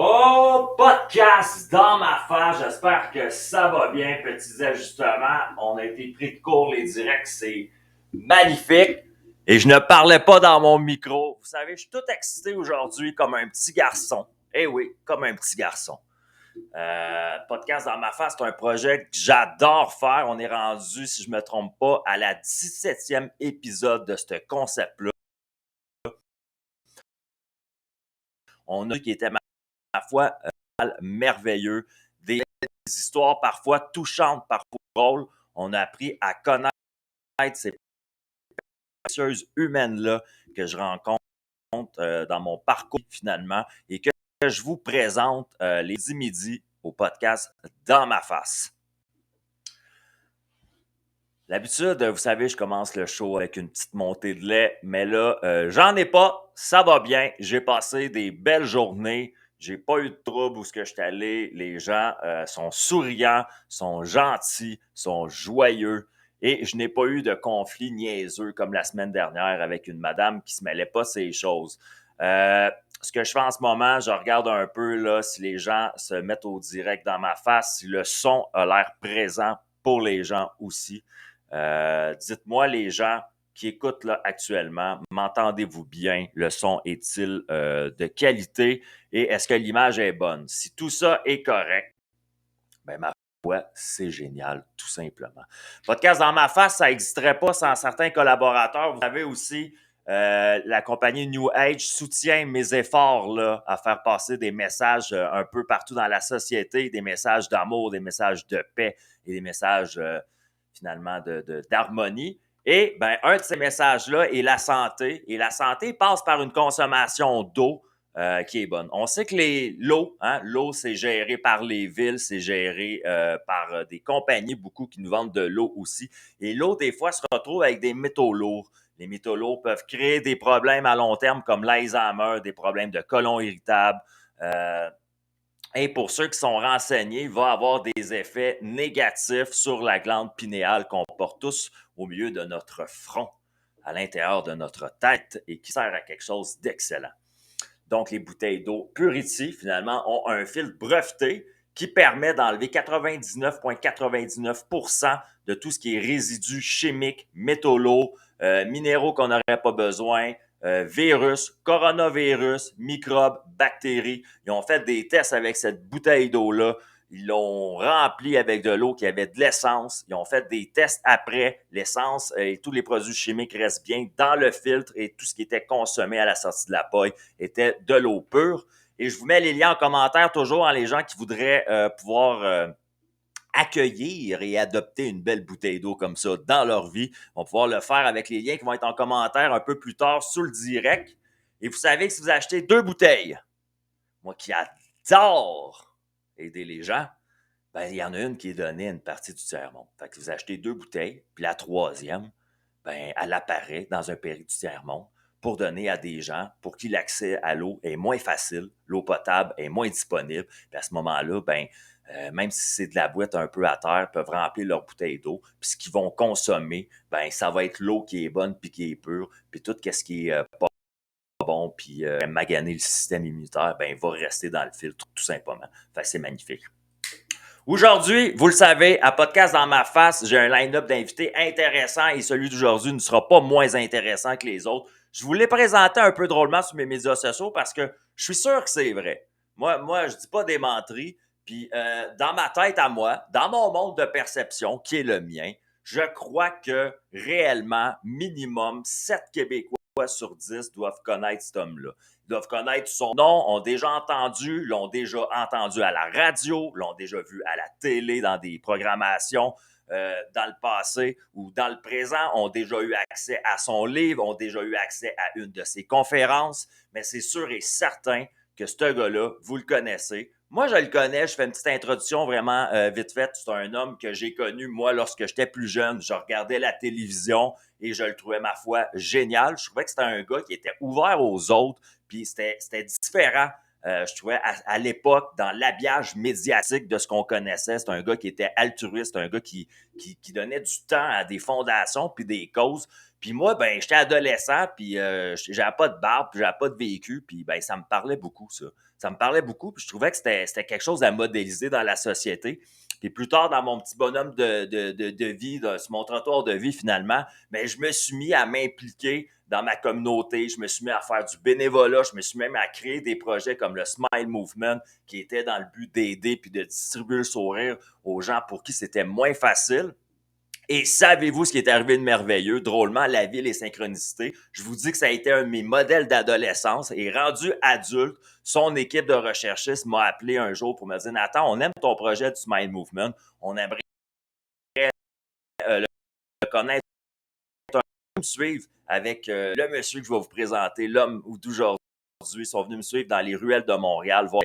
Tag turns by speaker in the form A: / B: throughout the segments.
A: Oh, podcast dans ma face. J'espère que ça va bien. Petits ajustements. On a été pris de court les directs. C'est magnifique. Et je ne parlais pas dans mon micro. Vous savez, je suis tout excité aujourd'hui comme un petit garçon. Eh oui, comme un petit garçon. Podcast dans ma face, c'est un projet que j'adore faire. On est rendu, si je ne me trompe pas, à la 17e épisode de ce concept-là. On a qui était ma foi merveilleux, des histoires parfois touchantes, parfois drôles. On a appris à connaître ces précieuses humaines-là que je rencontre dans mon parcours finalement et que je vous présente les 10 midis au podcast Dans ma face. D'habitude, vous savez, je commence le show avec une petite montée de lait, mais là, j'en ai pas, ça va bien. J'ai passé des belles journées, j'ai pas eu de trouble où ce que je suis allé. Les gens sont souriants, sont gentils, sont joyeux et je n'ai pas eu de conflit niaiseux comme la semaine dernière avec une madame qui se mêlait pas ces choses. Ce que je fais en ce moment, je regarde un peu là si les gens se mettent au direct dans ma face, si le son a l'air présent pour les gens aussi. Dites-moi les gens qui écoutent là actuellement, m'entendez-vous bien? Le son est-il de qualité? Et est-ce que l'image est bonne? Si tout ça est correct, ben ma foi, c'est génial, tout simplement. Podcast dans ma face, ça n'existerait pas sans certains collaborateurs. Vous savez aussi, la compagnie New Age soutient mes efforts là, à faire passer des messages un peu partout dans la société, des messages d'amour, des messages de paix et des messages finalement d'harmonie. Et ben, un de ces messages-là est la santé. Et la santé passe par une consommation d'eau qui est bonne. On sait que l'eau, c'est géré par les villes, c'est géré par des compagnies, beaucoup qui nous vendent de l'eau aussi. Et l'eau, des fois, se retrouve avec des métaux lourds. Les métaux lourds peuvent créer des problèmes à long terme comme l'Alzheimer, des problèmes de côlon irritable. Et pour ceux qui sont renseignés, il va avoir des effets négatifs sur la glande pinéale qu'on porte tous au milieu de notre front, à l'intérieur de notre tête et qui sert à quelque chose d'excellent. Donc, les bouteilles d'eau Purity, finalement, ont un filtre breveté qui permet d'enlever 99,99% de tout ce qui est résidus chimiques, métaux lourds, minéraux qu'on n'aurait pas besoin, virus, coronavirus, microbes, bactéries. Ils ont fait des tests avec cette bouteille d'eau-là. Ils l'ont rempli avec de l'eau qui avait de l'essence. Ils ont fait des tests après. L'essence et tous les produits chimiques restent bien dans le filtre et tout ce qui était consommé à la sortie de la paille était de l'eau pure. Et je vous mets les liens en commentaire toujours les gens qui voudraient pouvoir accueillir et adopter une belle bouteille d'eau comme ça dans leur vie. On va pouvoir le faire avec les liens qui vont être en commentaire un peu plus tard sous le direct. Et vous savez que si vous achetez 2 bouteilles, moi qui adore aider les gens, ben, il y en a une qui est donnée à une partie du tiers-monde. Fait que vous achetez 2 bouteilles, puis la troisième, ben, elle apparaît dans un péri du tiers-monde pour donner à des gens pour qui l'accès à l'eau est moins facile, l'eau potable est moins disponible. Puis à ce moment-là, ben, même si c'est de la boîte un peu à terre, ils peuvent remplir leur bouteille d'eau. Puis ce qu'ils vont consommer, ben, ça va être l'eau qui est bonne puis qui est pure. Puis tout ce qui est pas bon puis maganer le système immunitaire, ben, va rester dans le filtre tout simplement. Fait que c'est magnifique. Aujourd'hui, vous le savez, à Podcast dans ma face, j'ai un line-up d'invités intéressant et celui d'aujourd'hui ne sera pas moins intéressant que les autres. Je vous l'ai présenté un peu drôlement sur mes médias sociaux parce que je suis sûr que c'est vrai. Moi, je dis pas des menteries. Puis dans ma tête à moi, dans mon monde de perception qui est le mien, je crois que réellement, minimum 7 Québécois sur 10 doivent connaître cet homme-là. Ils doivent connaître son nom, ont déjà entendu, l'ont déjà entendu à la radio, l'ont déjà vu à la télé dans des programmations dans le passé ou dans le présent, ont déjà eu accès à son livre, ont déjà eu accès à une de ses conférences, mais c'est sûr et certain que ce gars-là, vous le connaissez. Moi, je le connais, je fais une petite introduction vraiment vite faite. C'est un homme que j'ai connu, moi, lorsque j'étais plus jeune. Je regardais la télévision et je le trouvais, ma foi, génial. Je trouvais que c'était un gars qui était ouvert aux autres, puis c'était différent Je trouvais à l'époque, dans l'habillage médiatique de ce qu'on connaissait, c'est un gars qui était altruiste, un gars qui donnait du temps à des fondations puis des causes. Puis moi, ben, j'étais adolescent, puis j'avais pas de barbe, puis j'avais pas de véhicule, puis ben, ça me parlait beaucoup, ça. Ça me parlait beaucoup, puis je trouvais que c'était quelque chose à modéliser dans la société. Puis plus tard, dans mon petit bonhomme de vie, sur mon trottoir de vie, finalement, ben, je me suis mis à m'impliquer dans ma communauté. Je me suis mis à faire du bénévolat. Je me suis même à créer des projets comme le Smile Movement, qui était dans le but d'aider puis de distribuer le sourire aux gens pour qui c'était moins facile. Et savez-vous ce qui est arrivé de merveilleux? Drôlement, la vie et les synchronicités. Je vous dis que ça a été un de mes modèles d'adolescence. Et rendu adulte, son équipe de recherchistes m'a appelé un jour pour me dire « Nathan, on aime ton projet du Smile Movement. On aimerait le connaître, me suivre avec le monsieur que je vais vous présenter, l'homme d'aujourd'hui. Ils sont venus me suivre dans les ruelles de Montréal, voir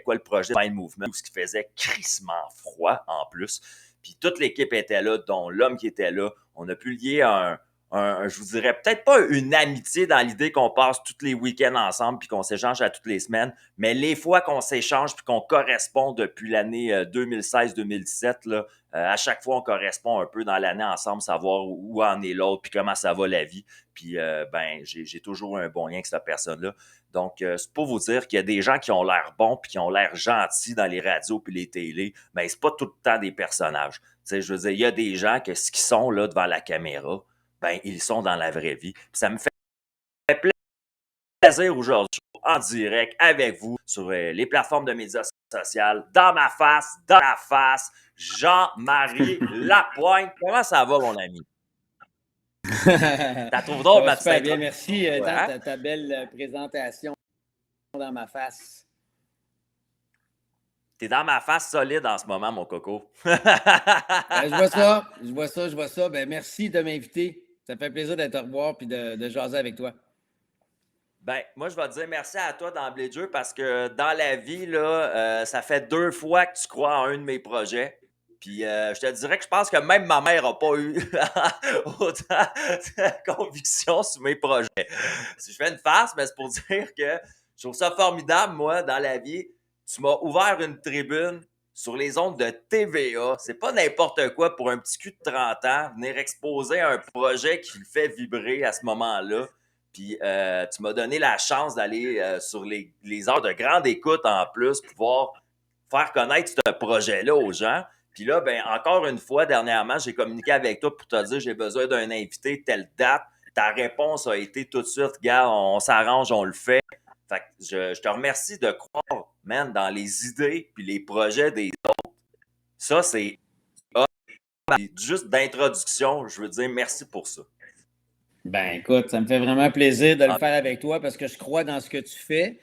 A: quoi le projet Smile Movement, ce qui faisait crissement froid en plus. Puis toute l'équipe était là, dont l'homme qui était là. On a pu lier je vous dirais, peut-être pas une amitié dans l'idée qu'on passe tous les week-ends ensemble puis qu'on s'échange à toutes les semaines, mais les fois qu'on s'échange puis qu'on correspond depuis l'année 2016-2017, là, à chaque fois, on correspond un peu dans l'année ensemble, savoir où en est l'autre puis comment ça va la vie. Puis, ben, j'ai toujours un bon lien avec cette personne-là. Donc, c'est pour vous dire qu'il y a des gens qui ont l'air bons puis qui ont l'air gentils dans les radios puis les télés, mais c'est pas tout le temps des personnages. Tu sais, je veux dire, il y a des gens que ce qu'ils sont là devant la caméra, ben, ils sont dans la vraie vie. Puis ça me fait plaisir aujourd'hui en direct avec vous sur les plateformes de médias sociaux, dans ma face, dans la face, Jean-Marie Lapointe. Comment ça va, mon ami? T'as trouvé drôle, ma
B: super bien, merci. Ta belle présentation dans ma face.
A: T'es dans ma face solide en ce moment, mon coco.
B: Je vois ça. Ben, merci de m'inviter. Ça fait plaisir d'être au revoir et de jaser avec toi.
A: Ben, moi, je vais te dire merci à toi d'emblée de jeu parce que dans la vie, là, ça fait 2 fois que tu crois en un de mes projets. Puis je te dirais que je pense que même ma mère n'a pas eu autant de conviction sur mes projets. Si je fais une farce, mais c'est pour dire que je trouve ça formidable, moi, dans la vie. Tu m'as ouvert une tribune sur les ondes de TVA. C'est pas n'importe quoi pour un petit cul de 30 ans venir exposer un projet qui le fait vibrer à ce moment-là. Puis tu m'as donné la chance d'aller sur les heures de grande écoute en plus, pouvoir faire connaître ce projet-là aux gens. Puis là, ben encore une fois, dernièrement, j'ai communiqué avec toi pour te dire j'ai besoin d'un invité, telle date. Ta réponse a été tout de suite, gars, on s'arrange, on le fait. Fait que je te remercie de croire, man, dans les idées puis les projets des autres. Ça, c'est juste d'introduction. Je veux dire merci pour ça.
B: Ben écoute, ça me fait vraiment plaisir de le faire avec toi parce que je crois dans ce que tu fais.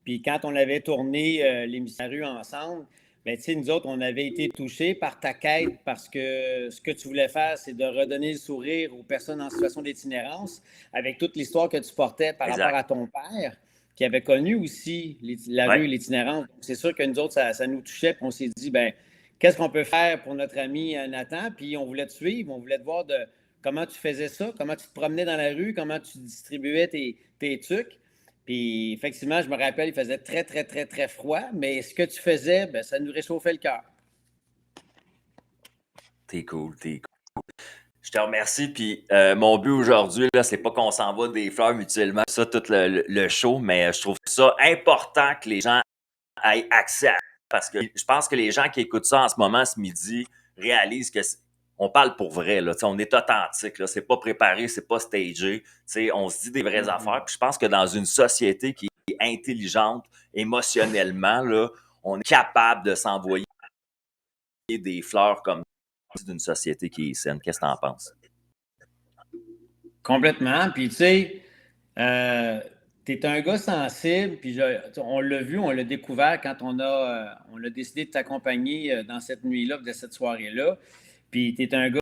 B: Puis quand on avait tourné l'émission Rue ensemble, ben, tu sais, nous autres, on avait été touchés par ta quête parce que ce que tu voulais faire, c'est de redonner le sourire aux personnes en situation d'itinérance avec toute l'histoire que tu portais par rapport à ton père qui avait connu aussi la rue et l'itinérance. C'est sûr que nous autres, ça nous touchait. Puis on s'est dit, ben qu'est-ce qu'on peut faire pour notre ami Nathan? Puis on voulait te suivre, on voulait te voir de comment tu faisais ça, comment tu te promenais dans la rue, comment tu distribuais tes trucs. Puis, effectivement, je me rappelle, il faisait très, très, très, très froid, mais ce que tu faisais, ben, ça nous réchauffait le cœur.
A: T'es cool. Je te remercie. Puis, mon but aujourd'hui, là, c'est pas qu'on s'en va des fleurs mutuellement, ça, tout le show, mais je trouve ça important que les gens aient accès à ça. Parce que je pense que les gens qui écoutent ça en ce moment, ce midi, réalisent que on parle pour vrai, là, on est authentique, là, c'est pas préparé, c'est pas stagé, on se dit des vraies affaires. Puis je pense que dans une société qui est intelligente émotionnellement, là, on est capable de s'envoyer des fleurs comme d'une société qui est saine. Qu'est-ce que tu en penses?
B: Complètement. Puis tu sais, t'es un gars sensible, puis on l'a vu, on l'a découvert quand on a décidé de t'accompagner dans cette nuit-là, de cette soirée-là. Puis t'es un gars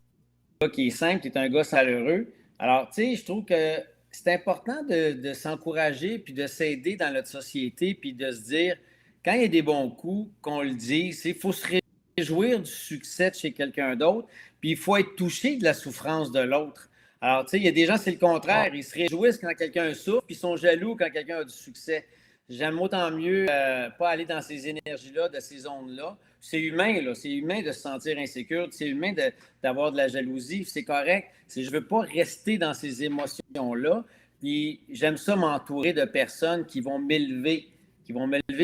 B: qui est simple, t'es un gars chaleureux. Alors, tu sais, je trouve que c'est important de s'encourager puis de s'aider dans notre société puis de se dire, quand il y a des bons coups, qu'on le dise, il faut se réjouir du succès de chez quelqu'un d'autre, puis il faut être touché de la souffrance de l'autre. Alors, tu sais, il y a des gens, c'est le contraire. Ils se réjouissent quand quelqu'un souffre, puis ils sont jaloux quand quelqu'un a du succès. j'aime autant mieux pas aller dans ces énergies-là, de ces zones-là. C'est humain, là. C'est humain de se sentir insécure. C'est humain d'avoir de la jalousie. C'est correct. Je ne veux pas rester dans ces émotions-là. Puis j'aime ça m'entourer de personnes qui vont m'élever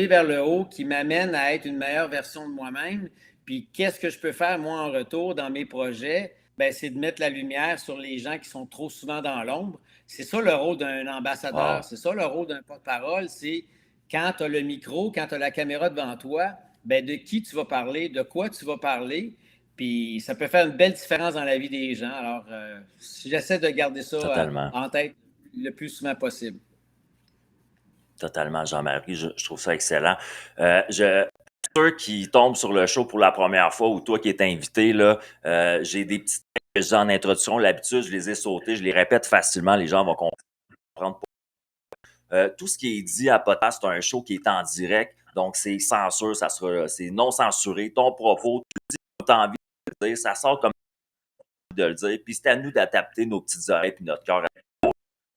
B: vers le haut, qui m'amènent à être une meilleure version de moi-même. Puis qu'est-ce que je peux faire, moi, en retour, dans mes projets? Ben, c'est de mettre la lumière sur les gens qui sont trop souvent dans l'ombre. C'est ça le rôle d'un ambassadeur,
A: Wow.
B: c'est ça le rôle d'un porte-parole, c'est quand tu as le micro, quand tu as la caméra devant toi, ben de qui tu vas parler, de quoi tu vas parler, puis ça peut faire une belle différence dans la vie des gens. Alors, j'essaie de garder ça
A: Totalement.
B: en tête le plus souvent possible.
A: Totalement, Jean-Marie. Je trouve ça excellent. Ceux qui tombent sur le show pour la première fois ou toi qui es invité, là, j'ai des petits textes que je dis en introduction. L'habitude, je les ai sautés, je les répète facilement, les gens vont comprendre. Tout ce qui est dit à podcast, c'est un show qui est en direct, donc c'est censure, c'est non censuré. Ton propos, tu dis ce que tu as envie de dire, ça sort comme de le dire, puis c'est à nous d'adapter nos petites oreilles puis notre cœur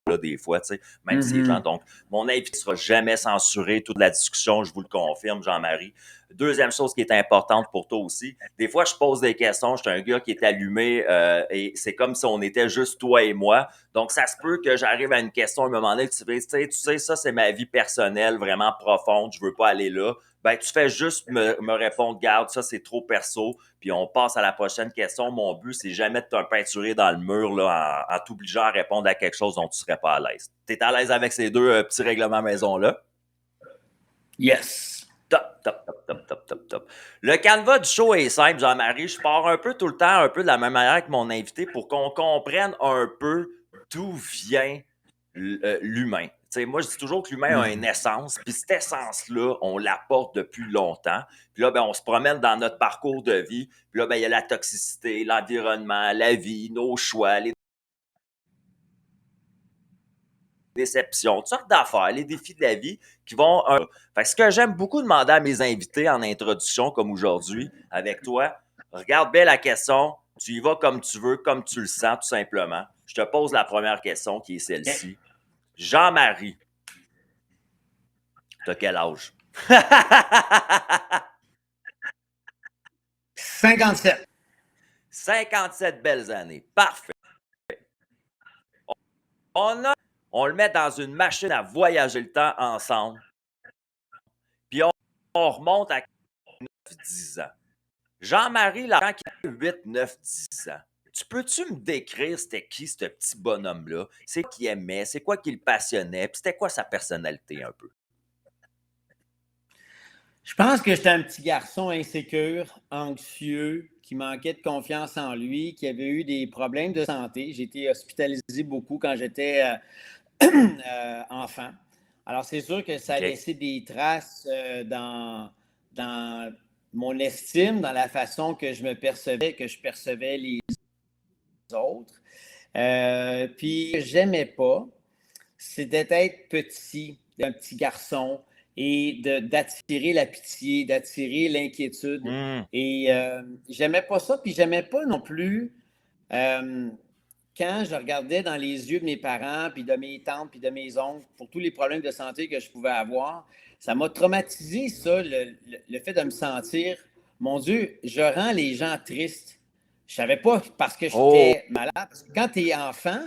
A: là, des fois, tu sais, même si les gens. Donc, mon invité ne sera jamais censuré, toute la discussion, je vous le confirme, Jean-Marie. Deuxième chose qui est importante pour toi aussi, des fois, je pose des questions, je suis un gars qui est allumé et c'est comme si on était juste toi et moi. Donc, ça se peut que j'arrive à une question à un moment donné, tu sais, ça, c'est ma vie personnelle, vraiment profonde, je veux pas aller là. Ben, tu fais juste me répondre, garde, ça, c'est trop perso, puis on passe à la prochaine question. Mon but, c'est jamais de te peinturer dans le mur là, en t'obligeant à répondre à quelque chose dont tu serais pas à l'aise. Tu es à l'aise avec ces deux petits règlements maison-là?
B: Yes.
A: Top, top, top, top, top, top, top. Le canevas du show est simple, Jean-Marie. Je pars un peu tout le temps, un peu de la même manière que mon invité pour qu'on comprenne un peu d'où vient l'humain. Tu sais, moi, je dis toujours que l'humain a une essence, puis cette essence-là, on la porte depuis longtemps. Puis là, ben, on se promène dans notre parcours de vie. Puis là, ben, il y a la toxicité, l'environnement, la vie, nos choix, les déceptions, toutes sortes d'affaires, les défis de la vie qui vont. Fait que ce que j'aime beaucoup demander à mes invités en introduction, comme aujourd'hui, avec toi, regarde bien la question, tu y vas comme tu veux, comme tu le sens, tout simplement. Je te pose la première question qui est celle-ci. Jean-Marie, t'as quel âge?
B: 57.
A: 57 belles années. Parfait. On, a, on le met dans une machine à voyager le temps ensemble. Puis on remonte à 9-10 ans. Jean-Marie Laurent qui a 8, 9, 10 ans. Tu peux-tu me décrire c'était qui ce petit bonhomme-là? C'est quoi qu'il aimait? C'est quoi qui le passionnait? Puis c'était quoi sa personnalité un peu?
B: Je pense que j'étais un petit garçon insécure, anxieux, qui manquait de confiance en lui, qui avait eu des problèmes de santé. J'ai été hospitalisé beaucoup quand j'étais enfant. Alors, c'est sûr que ça a
A: OK.
B: laissé des traces dans mon estime, dans la façon que je me percevais, que je percevais les autres. Puis, j'aimais pas, c'était d'être petit, un petit garçon, et d'attirer la pitié, d'attirer l'inquiétude.
A: Mmh.
B: Et j'aimais pas ça, puis j'aimais pas non plus euh, quand je regardais dans les yeux de mes parents, puis de mes tantes, puis de mes oncles, pour tous les problèmes de santé que je pouvais avoir, ça m'a traumatisé, ça, le fait de me sentir, mon Dieu, je rends les gens tristes. Je savais pas parce que
A: Oh,
B: j'étais malade. Parce que quand tu es enfant,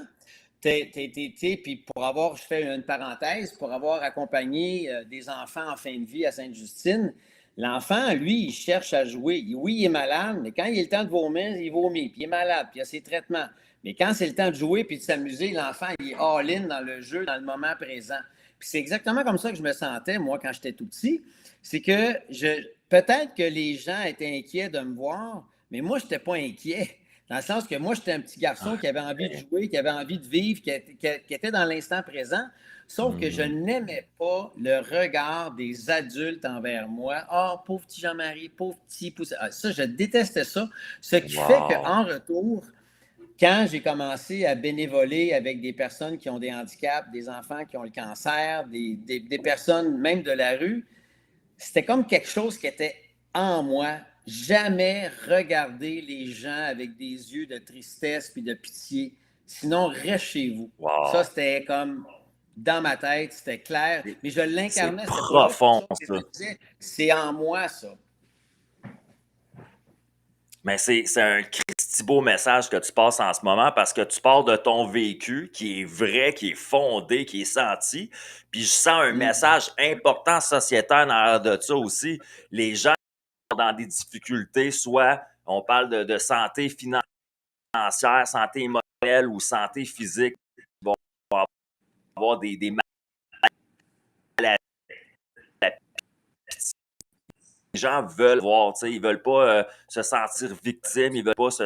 B: puis pour avoir, je fais une parenthèse, pour avoir accompagné des enfants en fin de vie à Sainte-Justine, l'enfant, lui, il cherche à jouer. Oui, il est malade, mais quand il est le temps de vomir, il vomit, puis il est malade, puis il a ses traitements. Mais quand c'est le temps de jouer puis de s'amuser, l'enfant, il est all-in dans le jeu, dans le moment présent. Puis c'est exactement comme ça que je me sentais, moi, quand j'étais tout petit. C'est que peut-être que les gens étaient inquiets de me voir, mais moi, je n'étais pas inquiet. Dans le sens que moi, j'étais un petit garçon qui avait envie de jouer, qui avait envie de vivre, qui était dans l'instant présent. Sauf que je
A: mmh.
B: n'aimais pas le regard des adultes envers moi. Ah, oh, pauvre petit Jean-Marie, pauvre petit pouce. Ah, ça, je détestais ça. Ce qui fait
A: Wow.
B: qu'en retour, quand j'ai commencé à bénévoler avec des personnes qui ont des handicaps, des enfants qui ont le cancer, des personnes même de la rue, c'était comme quelque chose qui était en moi. Jamais regarder les gens avec des yeux de tristesse puis de pitié. Sinon, reste chez vous. Ça,
A: Wow.
B: c'était comme dans ma tête, c'était clair, mais je l'incarnais.
A: C'est
B: C'était pas juste quelque
A: profond,
B: chose que je
A: ça.
B: me disais, c'est en moi, ça.
A: Mais c'est un Christi beau message que tu passes en ce moment parce que tu parles de ton vécu qui est vrai, qui est fondé, qui est senti. Puis je sens un message important sociétaire dans de ça aussi. Les gens sont dans des difficultés, soit on parle de santé financière, santé émotionnelle ou santé physique, vont avoir des maladies. Les gens veulent voir, tu sais, ils veulent pas se sentir victimes, ils veulent pas se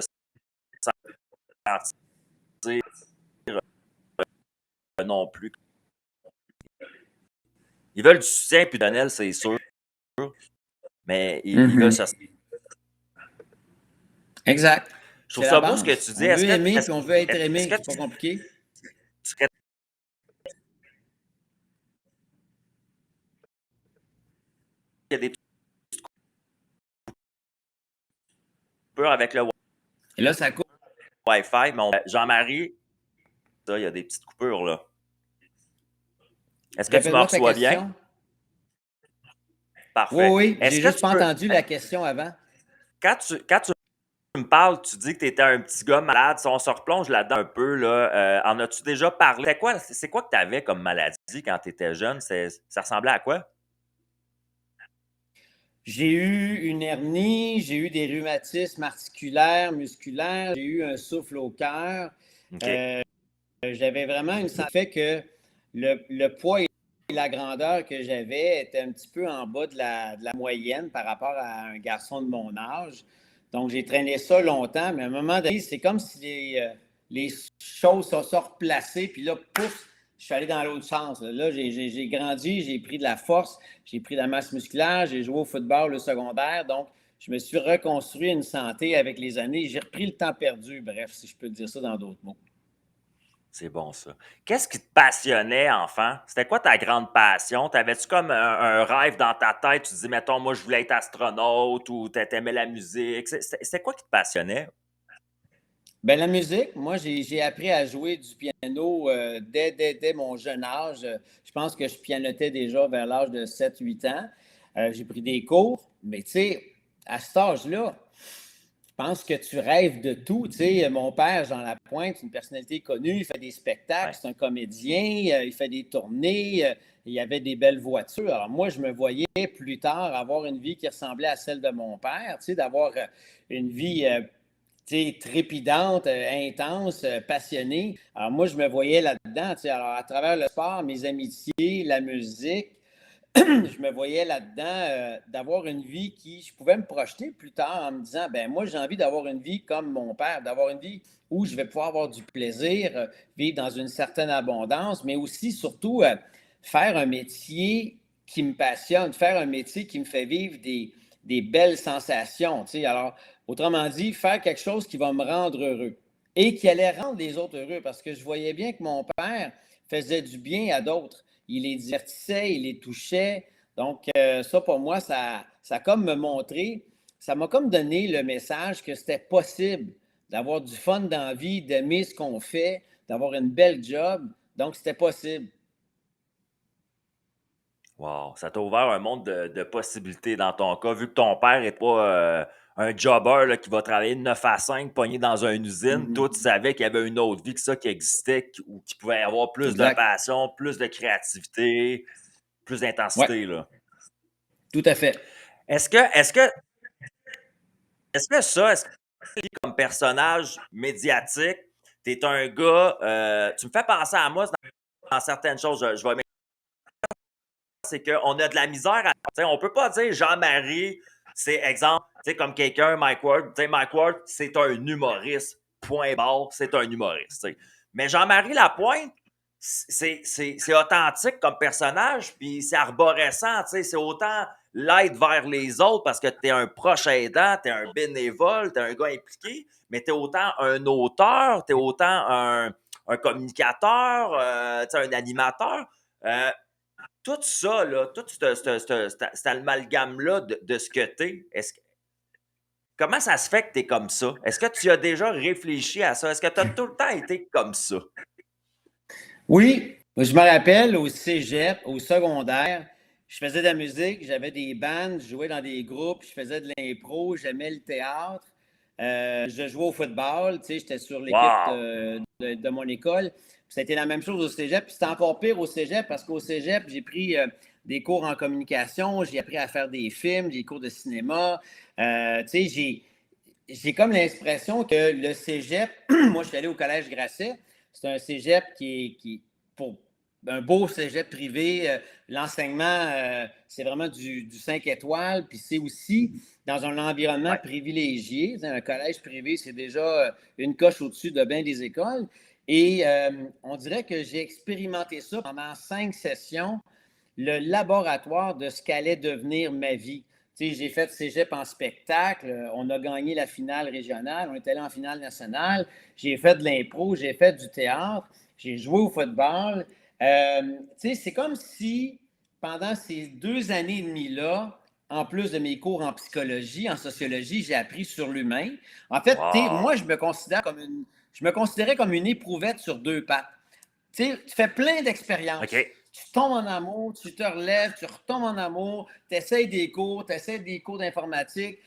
A: sentir non plus. Ils veulent du soutien puis Donnel, c'est sûr, mais ils veulent se.
B: Exact.
A: Je trouve
B: C'est la
A: ça beau ce que
B: base.
A: tu dis.
B: On veut aimer puis on veut être
A: Est-ce
B: aimé.
A: que
B: C'est pas compliqué.
A: tu serais il y a des petites coupures avec le
B: Et là, ça coupe.
A: Wi-Fi, mais Jean-Marie, ça, il y a des petites coupures là. Est-ce que tu me
B: Répète-moi ta
A: reçois bien?
B: question. Oui,
A: Parfait.
B: oui. J'ai
A: Est-ce que
B: juste
A: tu
B: pas
A: peux.
B: entendu la question avant.
A: Quand tu me parles, tu dis que tu étais un petit gars malade. Si on se replonge là-dedans un peu, là, en as-tu déjà parlé? C'est quoi que tu avais comme maladie quand tu étais jeune? Ça ressemblait à quoi?
B: J'ai eu une hernie, j'ai eu des rhumatismes articulaires, musculaires, j'ai eu un souffle au cœur.
A: OK.
B: J'avais vraiment une santé fait que le poids et la grandeur que j'avais étaient un petit peu en bas de la moyenne par rapport à un garçon de mon âge. Donc, j'ai traîné ça longtemps, mais à un moment donné, c'est comme si les choses sont replacées, puis là, pouf, je suis allé dans l'autre sens. Là, j'ai grandi, j'ai pris de la force, j'ai pris de la masse musculaire, j'ai joué au football le secondaire, donc je me suis reconstruit une santé avec les années. J'ai repris le temps perdu, bref, si je peux dire ça dans d'autres mots.
A: C'est bon, ça. Qu'est-ce qui te passionnait, enfant? C'était quoi ta grande passion? T'avais-tu comme un rêve dans ta tête? Tu te dis, mettons, moi, je voulais être astronaute ou t'aimais la musique? C'était quoi qui te passionnait?
B: Ben, la musique, moi, j'ai appris à jouer du piano dès mon jeune âge. Je pense que je pianotais déjà vers l'âge de 7 8 ans. J'ai pris des cours, mais tu sais, à cet âge-là, je pense que tu rêves de tout. Tu sais, mon père, Jean Lapointe, une personnalité connue, il fait des spectacles,
A: Ouais.
B: c'est un comédien, il fait des tournées, il y avait des belles voitures. Alors moi, je me voyais plus tard avoir une vie qui ressemblait à celle de mon père, tu sais, d'avoir une vie trépidante, intense, passionnée. Alors moi, je me voyais là-dedans. Alors à travers le sport, mes amitiés, la musique, je me voyais là-dedans d'avoir une vie qui, je pouvais me projeter plus tard en me disant, ben moi, j'ai envie d'avoir une vie comme mon père, d'avoir une vie où je vais pouvoir avoir du plaisir, vivre dans une certaine abondance, mais aussi, surtout, faire un métier qui me passionne, faire un métier qui me fait vivre des belles sensations. Alors, autrement dit, faire quelque chose qui va me rendre heureux et qui allait rendre les autres heureux parce que je voyais bien que mon père faisait du bien à d'autres. Il les divertissait, il les touchait. Donc, ça, pour moi, ça a comme me montré, ça m'a comme donné le message que c'était possible d'avoir du fun dans la vie, d'aimer ce qu'on fait, d'avoir une belle job. Donc, c'était possible.
A: Wow, ça t'a ouvert un monde de possibilités dans ton cas, vu que ton père n'est pas un jobber là, qui va travailler de 9 à 5 pogné dans une usine. Toi, tu savais qu'il y avait une autre vie que ça qui existait, ou qui pouvait avoir plus de
B: Exact.
A: passion, plus de créativité, plus
B: Oui,
A: d'intensité, là.
B: tout à fait.
A: Est-ce que, est-ce que, est-ce que comme personnage médiatique, tu es un gars, tu me fais penser à moi dans certaines choses, je vais c'est qu'on a de la misère à. On peut pas dire Jean-Marie, c'est exemple, comme quelqu'un, Mike Ward. Mike Ward, c'est un humoriste. Point barre, c'est un humoriste. T'sais. Mais Jean-Marie Lapointe, c'est authentique comme personnage, puis c'est arborescent. C'est autant l'aide vers les autres parce que tu es un proche aidant, tu es un bénévole, tu es un gars impliqué, mais tu es autant un auteur, tu es autant un communicateur, un animateur. Euh, tout ça, là, tout cet amalgame-là de ce que tu es, comment ça se fait que tu es comme ça? Est-ce que tu as déjà réfléchi à ça? Est-ce que tu as tout le temps été comme ça?
B: Oui, Moi, je me rappelle au cégep, au secondaire, je faisais de la musique, j'avais des bandes, je jouais dans des groupes, je faisais de l'impro, j'aimais le théâtre. Je jouais au football, tu sais, j'étais sur l'équipe
A: Wow!
B: de mon école. Puis ça a été la même chose au cégep. Puis c'était encore pire au cégep parce qu'au cégep, j'ai pris des cours en communication, j'ai appris à faire des films, des cours de cinéma. Tu sais, j'ai comme l'impression que le cégep, moi, je suis allé au Collège Grasset, c'est un cégep qui est pour un beau cégep privé. L'enseignement, c'est vraiment du 5 étoiles, puis c'est aussi dans un environnement
A: Ouais.
B: privilégié. Un collège privé, c'est déjà une coche au-dessus de bien des écoles. Et on dirait que j'ai expérimenté ça pendant 5 sessions, le laboratoire de ce qu'allait devenir ma vie. Tu sais, j'ai fait cégep en spectacle, on a gagné la finale régionale, on est allé en finale nationale, j'ai fait de l'impro, j'ai fait du théâtre, j'ai joué au football. Tu sais, c'est comme si pendant ces 2 années et demie-là, en plus de mes cours en psychologie, en sociologie, j'ai appris sur l'humain. En fait, moi,
A: Wow!
B: je me considérais comme une éprouvette sur 2 pattes. Tu sais, tu fais plein d'expériences.
A: OK.
B: Tu tombes en amour, tu te relèves, tu retombes en amour, tu essaies des cours, d'informatique,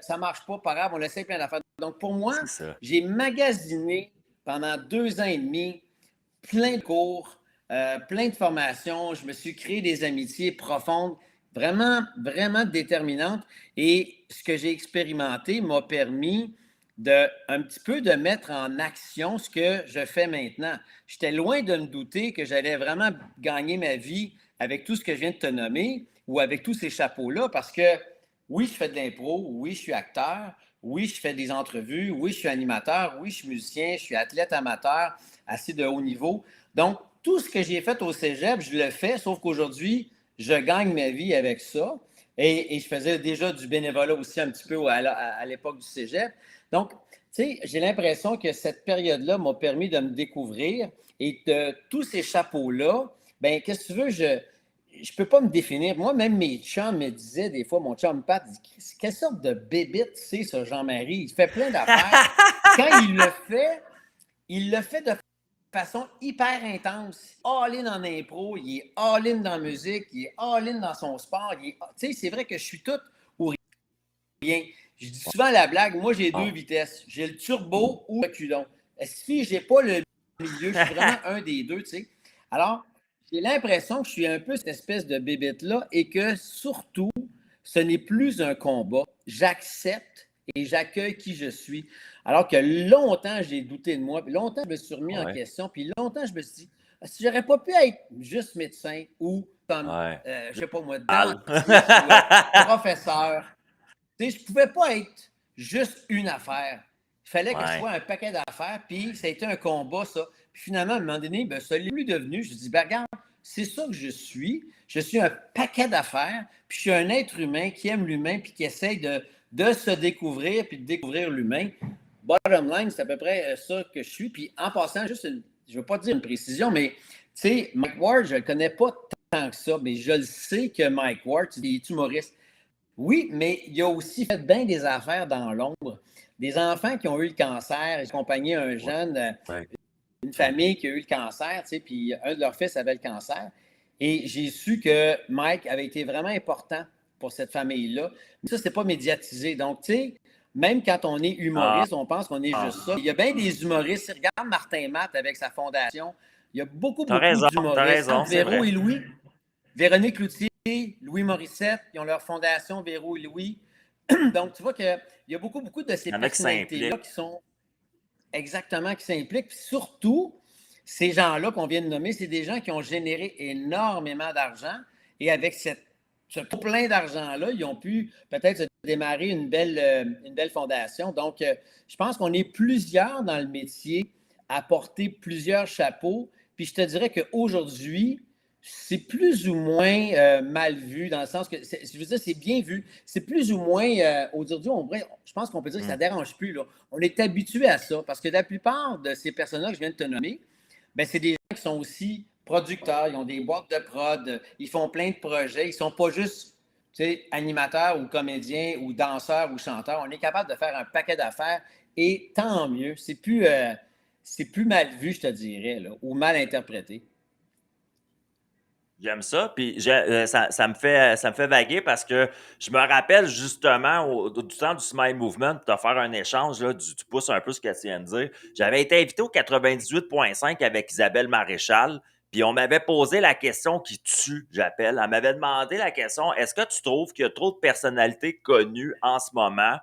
B: ça ne marche pas, pas grave, on essaie plein d'affaires. Donc, pour moi,
A: C'est ça.
B: j'ai magasiné pendant 2 ans et demi plein de cours, plein de formations. Je me suis créé des amitiés profondes, vraiment, vraiment déterminantes. Et ce que j'ai expérimenté m'a permis un petit peu de mettre en action ce que je fais maintenant. J'étais loin de me douter que j'allais vraiment gagner ma vie avec tout ce que je viens de te nommer ou avec tous ces chapeaux-là parce que oui, je fais de l'impro, oui, je suis acteur, oui, je fais des entrevues, oui, je suis animateur, oui, je suis musicien, je suis athlète amateur, assez de haut niveau. Donc, tout ce que j'ai fait au cégep, je le fais, sauf qu'aujourd'hui, je gagne ma vie avec ça. Et je faisais déjà du bénévolat aussi un petit peu à l'époque du cégep. Donc, tu sais, j'ai l'impression que cette période-là m'a permis de me découvrir et de tous ces chapeaux-là, ben qu'est-ce que tu veux, je peux pas me définir. Moi, même mes chums me disaient des fois, mon chum Pat dit, quelle sorte de bébite c'est ce Jean-Marie? Il fait plein d'affaires. Puis quand il le fait de façon hyper intense. All-in en impro, il est all-in dans la musique, il est all-in dans son sport. Tu sais, c'est vrai que je suis tout ou rien. Je dis souvent la blague, moi j'ai 2 vitesses. J'ai le turbo ou le reculon. Si j'ai pas le milieu, je suis vraiment un des deux, tu sais. Alors, j'ai l'impression que je suis un peu cette espèce de bébête-là et que surtout, ce n'est plus un combat. J'accepte et j'accueille qui je suis. Alors que longtemps, j'ai douté de moi, puis longtemps, je me suis remis en
A: Ouais.
B: question, puis longtemps, je me suis dit, si j'aurais pas pu être juste médecin ou comme,
A: Ouais.
B: je sais pas moi,
A: Al.
B: dentiste ou professeur, tu sais, je ne pouvais pas être juste une affaire. Il fallait que je
A: Ouais.
B: sois un paquet d'affaires, puis ça a été un combat, ça. Puis finalement, à un moment donné, ben, ça l'est plus devenu. Je dis, ben, regarde, c'est ça que je suis. Je suis un paquet d'affaires, puis je suis un être humain qui aime l'humain, puis qui essaye de se découvrir, puis de découvrir l'humain. Bottom line, c'est à peu près ça que je suis. Puis en passant, je ne veux pas dire une précision, mais tu sais, Mike Ward, je ne le connais pas tant que ça, mais je le sais que Mike Ward, il est humoriste. Oui, mais il a aussi fait bien des affaires dans l'ombre. Des enfants qui ont eu le cancer, j'ai accompagné un
A: Ouais.
B: jeune,
A: Ouais.
B: une famille qui a eu le cancer, tu sais, puis un de leurs fils avait le cancer. Et j'ai su que Mike avait été vraiment important pour cette famille-là. Mais ça, c'est pas médiatisé. Donc, tu sais, même quand on est
A: Ah,
B: humoriste, on pense qu'on est juste ça. Il y a bien des humoristes. Regarde Martin Matt avec sa fondation. Il y a beaucoup, beaucoup
A: t'as
B: d'humoristes.
A: raison,
B: Entre
A: c'est
B: Véro
A: vrai.
B: et Louis, Véronique Cloutier, Louis Morissette, ils ont leur fondation Véro et Louis. Donc, tu vois qu'il y a beaucoup, beaucoup de ces
A: Il y en a qui
B: personnalités-là
A: s'impliquent.
B: qui sont exactement, qui s'impliquent. Puis surtout, ces gens-là qu'on vient de nommer, c'est des gens qui ont généré énormément d'argent et avec ce plein d'argent-là, ils ont pu peut-être se démarrer une belle fondation. Donc, je pense qu'on est plusieurs dans le métier à porter plusieurs chapeaux. Puis je te dirais qu'aujourd'hui, c'est plus ou moins mal vu, dans le sens que, je veux dire, c'est bien vu. C'est plus ou moins, aujourd'hui, je pense qu'on peut dire que ça
A: Hmm.
B: ne dérange plus. Là. On est habitué à ça, parce que la plupart de ces personnes-là que je viens de te nommer, ben, c'est des gens qui sont aussi producteurs, ils ont des boîtes de prod, ils font plein de projets, ils ne sont pas juste animateurs ou comédiens ou danseurs ou chanteurs. On est capable de faire un paquet d'affaires et tant mieux. C'est plus mal vu, je te dirais, là, ou mal interprété.
A: J'aime ça, puis ça me fait vaguer parce que je me rappelle justement du temps du Smile Movement, pour te faire un échange, là, tu pousses un peu ce que tu viens de dire. J'avais été invité au 98.5 avec Isabelle Maréchal, puis on m'avait posé la question qui tue, j'appelle. Elle m'avait demandé la question, est-ce que tu trouves qu'il y a trop de personnalités connues en ce moment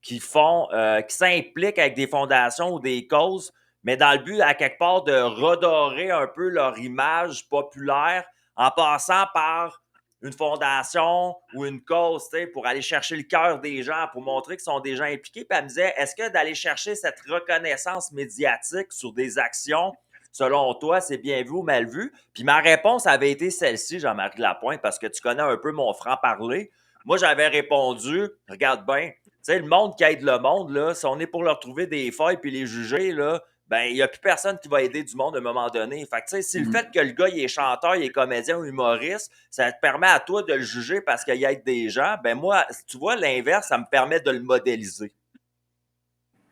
A: qui s'impliquent avec des fondations ou des causes, mais dans le but, à quelque part, de redorer un peu leur image populaire en passant par une fondation ou une cause, pour aller chercher le cœur des gens, pour montrer qu'ils sont des gens impliqués. Puis elle me disait, est-ce que d'aller chercher cette reconnaissance médiatique sur des actions, selon toi, c'est bien vu ou mal vu? Puis ma réponse avait été celle-ci, Jean-Marie Lapointe, parce que tu connais un peu mon franc-parler. Moi, j'avais répondu, regarde bien, tu sais, le monde qui aide le monde, là, si on est pour leur trouver des failles puis les juger, là, ben, il n'y a plus personne qui va aider du monde à un moment donné. Fait que, tu sais, si le fait que le gars, il est chanteur, il est comédien ou humoriste, ça te permet à toi de le juger parce qu'il aide des gens, ben moi, tu vois, l'inverse, ça me permet de le modéliser.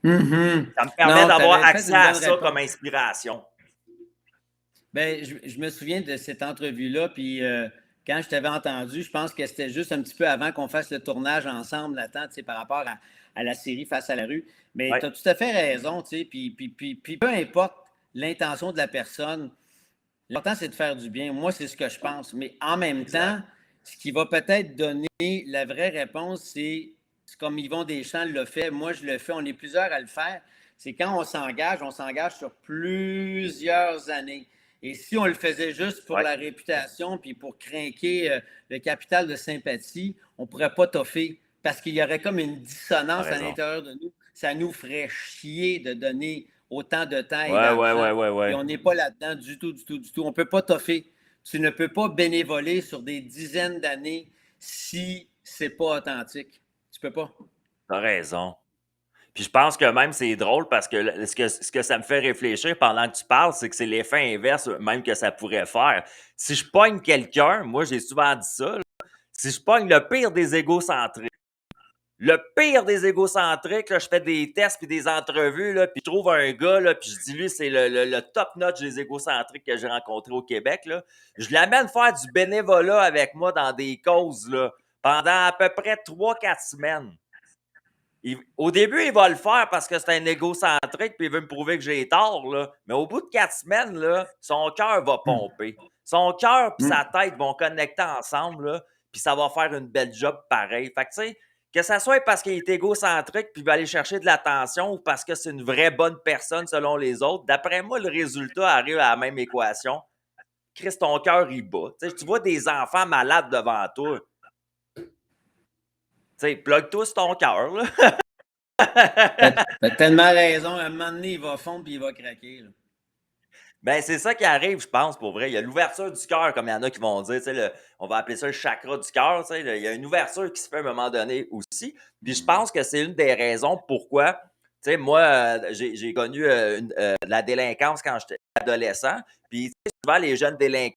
A: Ça me permet
B: Non, tu
A: d'avoir
B: avais fait
A: accès
B: une
A: à
B: bonne
A: ça
B: réponse.
A: comme inspiration.
B: Ben, je me souviens de cette entrevue-là, puis quand je t'avais entendu, je pense que c'était juste un petit peu avant qu'on fasse le tournage ensemble, là-dedans, tu sais, par rapport à la série Face à la rue. Mais
A: Ouais,
B: tu as tout à fait raison, tu sais, puis peu importe l'intention de la personne, l'important, c'est de faire du bien. Moi, c'est ce que je pense. Mais en même
A: exact.
B: temps, ce qui va peut-être donner la vraie réponse, c'est comme Yvon Deschamps l'a fait. Moi, je le fais. On est plusieurs à le faire. C'est quand on s'engage sur plusieurs années. Et si on le faisait juste pour
A: Ouais,
B: la réputation puis pour craquer le capital de sympathie, on ne pourrait pas toffer parce qu'il y aurait comme une
A: t'as
B: dissonance à
A: raison.
B: l'intérieur de nous. Ça nous ferait chier de donner autant de temps et
A: Ouais, ouais,
B: d'argent
A: ouais, ouais,
B: et
A: ouais.
B: on n'est pas là-dedans du tout, du tout, du tout. On ne peut pas toffer. Tu ne peux pas bénévoler sur des dizaines d'années si c'est pas authentique. Tu peux pas.
A: T'as raison. Puis je pense que même c'est drôle parce que ce que ça me fait réfléchir pendant que tu parles, c'est que c'est l'effet inverse même que ça pourrait faire. Si je pogne quelqu'un, moi j'ai souvent dit ça, là, si je pogne le pire des égocentriques, là, je fais des tests puis des entrevues, là, puis je trouve un gars, là, puis je dis lui, c'est le top notch des égocentriques que j'ai rencontré au Québec. Là. Je l'amène faire du bénévolat avec moi dans des causes là, pendant à peu près 3 4 semaines. Au début, il va le faire parce que c'est un égocentrique puis il veut me prouver que j'ai tort, là. Mais au bout de 4 semaines, là, son cœur va pomper. Son cœur et sa tête vont connecter ensemble, là, puis ça va faire une belle job pareil. Fait que, tu sais, que ça soit parce qu'il est égocentrique puis il va aller chercher de l'attention ou parce que c'est une vraie bonne personne selon les autres, d'après moi, le résultat arrive à la même équation. Chris, ton cœur, il bat. Tu sais, tu vois des enfants malades devant toi. Tu sais, plug-toi sur ton cœur, là.
B: T'as tellement raison. À un moment donné, il va fondre puis il va craquer. Là.
A: Ben, c'est ça qui arrive, je pense, pour vrai. Il y a l'ouverture du cœur, comme il y en a qui vont dire, tu sais, on va appeler ça le chakra du cœur, tu sais, il y a une ouverture qui se fait à un moment donné aussi. Puis je pense que c'est une des raisons pourquoi, tu sais, moi, j'ai connu la délinquance quand j'étais adolescent. Puis, tu sais, souvent, les jeunes délinquants,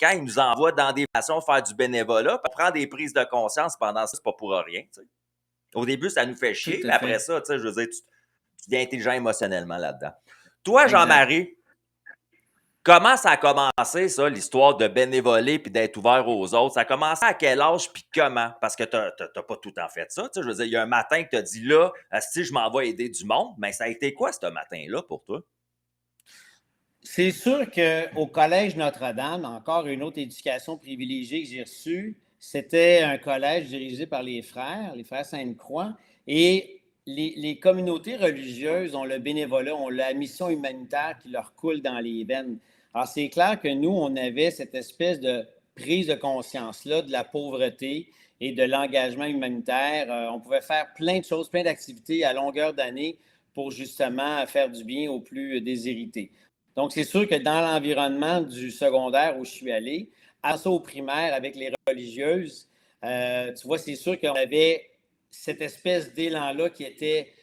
A: ils nous envoient dans des façons faire du bénévolat, pour prendre des prises de conscience pendant ça, c'est pas pour rien, tu sais. Au début, ça nous fait
B: Tout
A: chier,
B: à
A: mais après
B: fait.
A: ça, tu sais, je veux dire, tu deviens intelligent émotionnellement là-dedans. Toi,
B: Exact.
A: Jean-Marie, comment ça a commencé, ça, l'histoire de bénévoler puis d'être ouvert aux autres? Ça a commencé à quel âge puis comment? Parce que t'as pas tout le temps fait ça. Tu sais, je veux dire, il y a un matin que tu as dit là, si je m'en vais aider du monde, mais ça a été quoi ce matin-là pour toi?
B: C'est sûr qu'au Collège Notre-Dame, encore une autre éducation privilégiée que j'ai reçue, c'était un collège dirigé par les frères Sainte-Croix, et les communautés religieuses ont le bénévolat, ont la mission humanitaire qui leur coule dans les veines. Alors, c'est clair que nous, on avait cette espèce de prise de conscience-là de la pauvreté et de l'engagement humanitaire. On pouvait faire plein de choses, plein d'activités à longueur d'année pour justement faire du bien aux plus déshérités. Donc, c'est sûr que dans l'environnement du secondaire où je suis allé, à ça au primaire avec les religieuses, tu vois, c'est sûr qu'on avait cette espèce d'élan-là qui était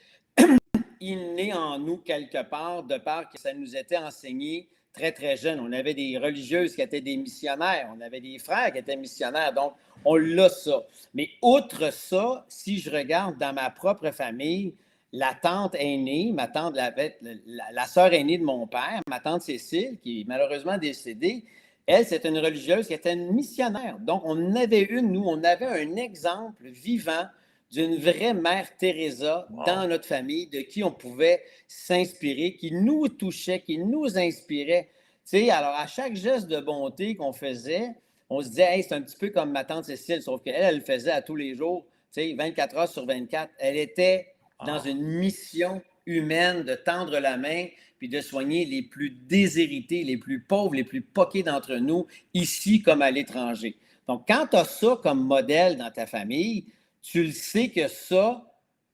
B: inné en nous quelque part, de part que ça nous était enseigné très, très jeune. On avait des religieuses qui étaient des missionnaires, on avait des frères qui étaient missionnaires, donc on l'a ça. Mais outre ça, si je regarde dans ma propre famille, la tante aînée, ma tante, la sœur aînée de mon père, ma tante Cécile, qui est malheureusement décédée, Elle, c'était une religieuse qui était une missionnaire. Donc, on avait un exemple vivant d'une vraie mère Teresa dans
A: Wow.
B: notre famille, de qui on pouvait s'inspirer, qui nous touchait, qui nous inspirait. Tu sais, alors, à chaque geste de bonté qu'on faisait, on se disait, hey, c'est un petit peu comme ma tante Cécile, sauf qu'elle, elle le faisait à tous les jours, tu sais, 24 heures sur 24. Elle était dans
A: Wow.
B: une mission humaine de tendre la main puis de soigner les plus déshérités, les plus pauvres, les plus poqués d'entre nous, ici comme à l'étranger. Donc, quand tu as ça comme modèle dans ta famille, tu le sais que ça,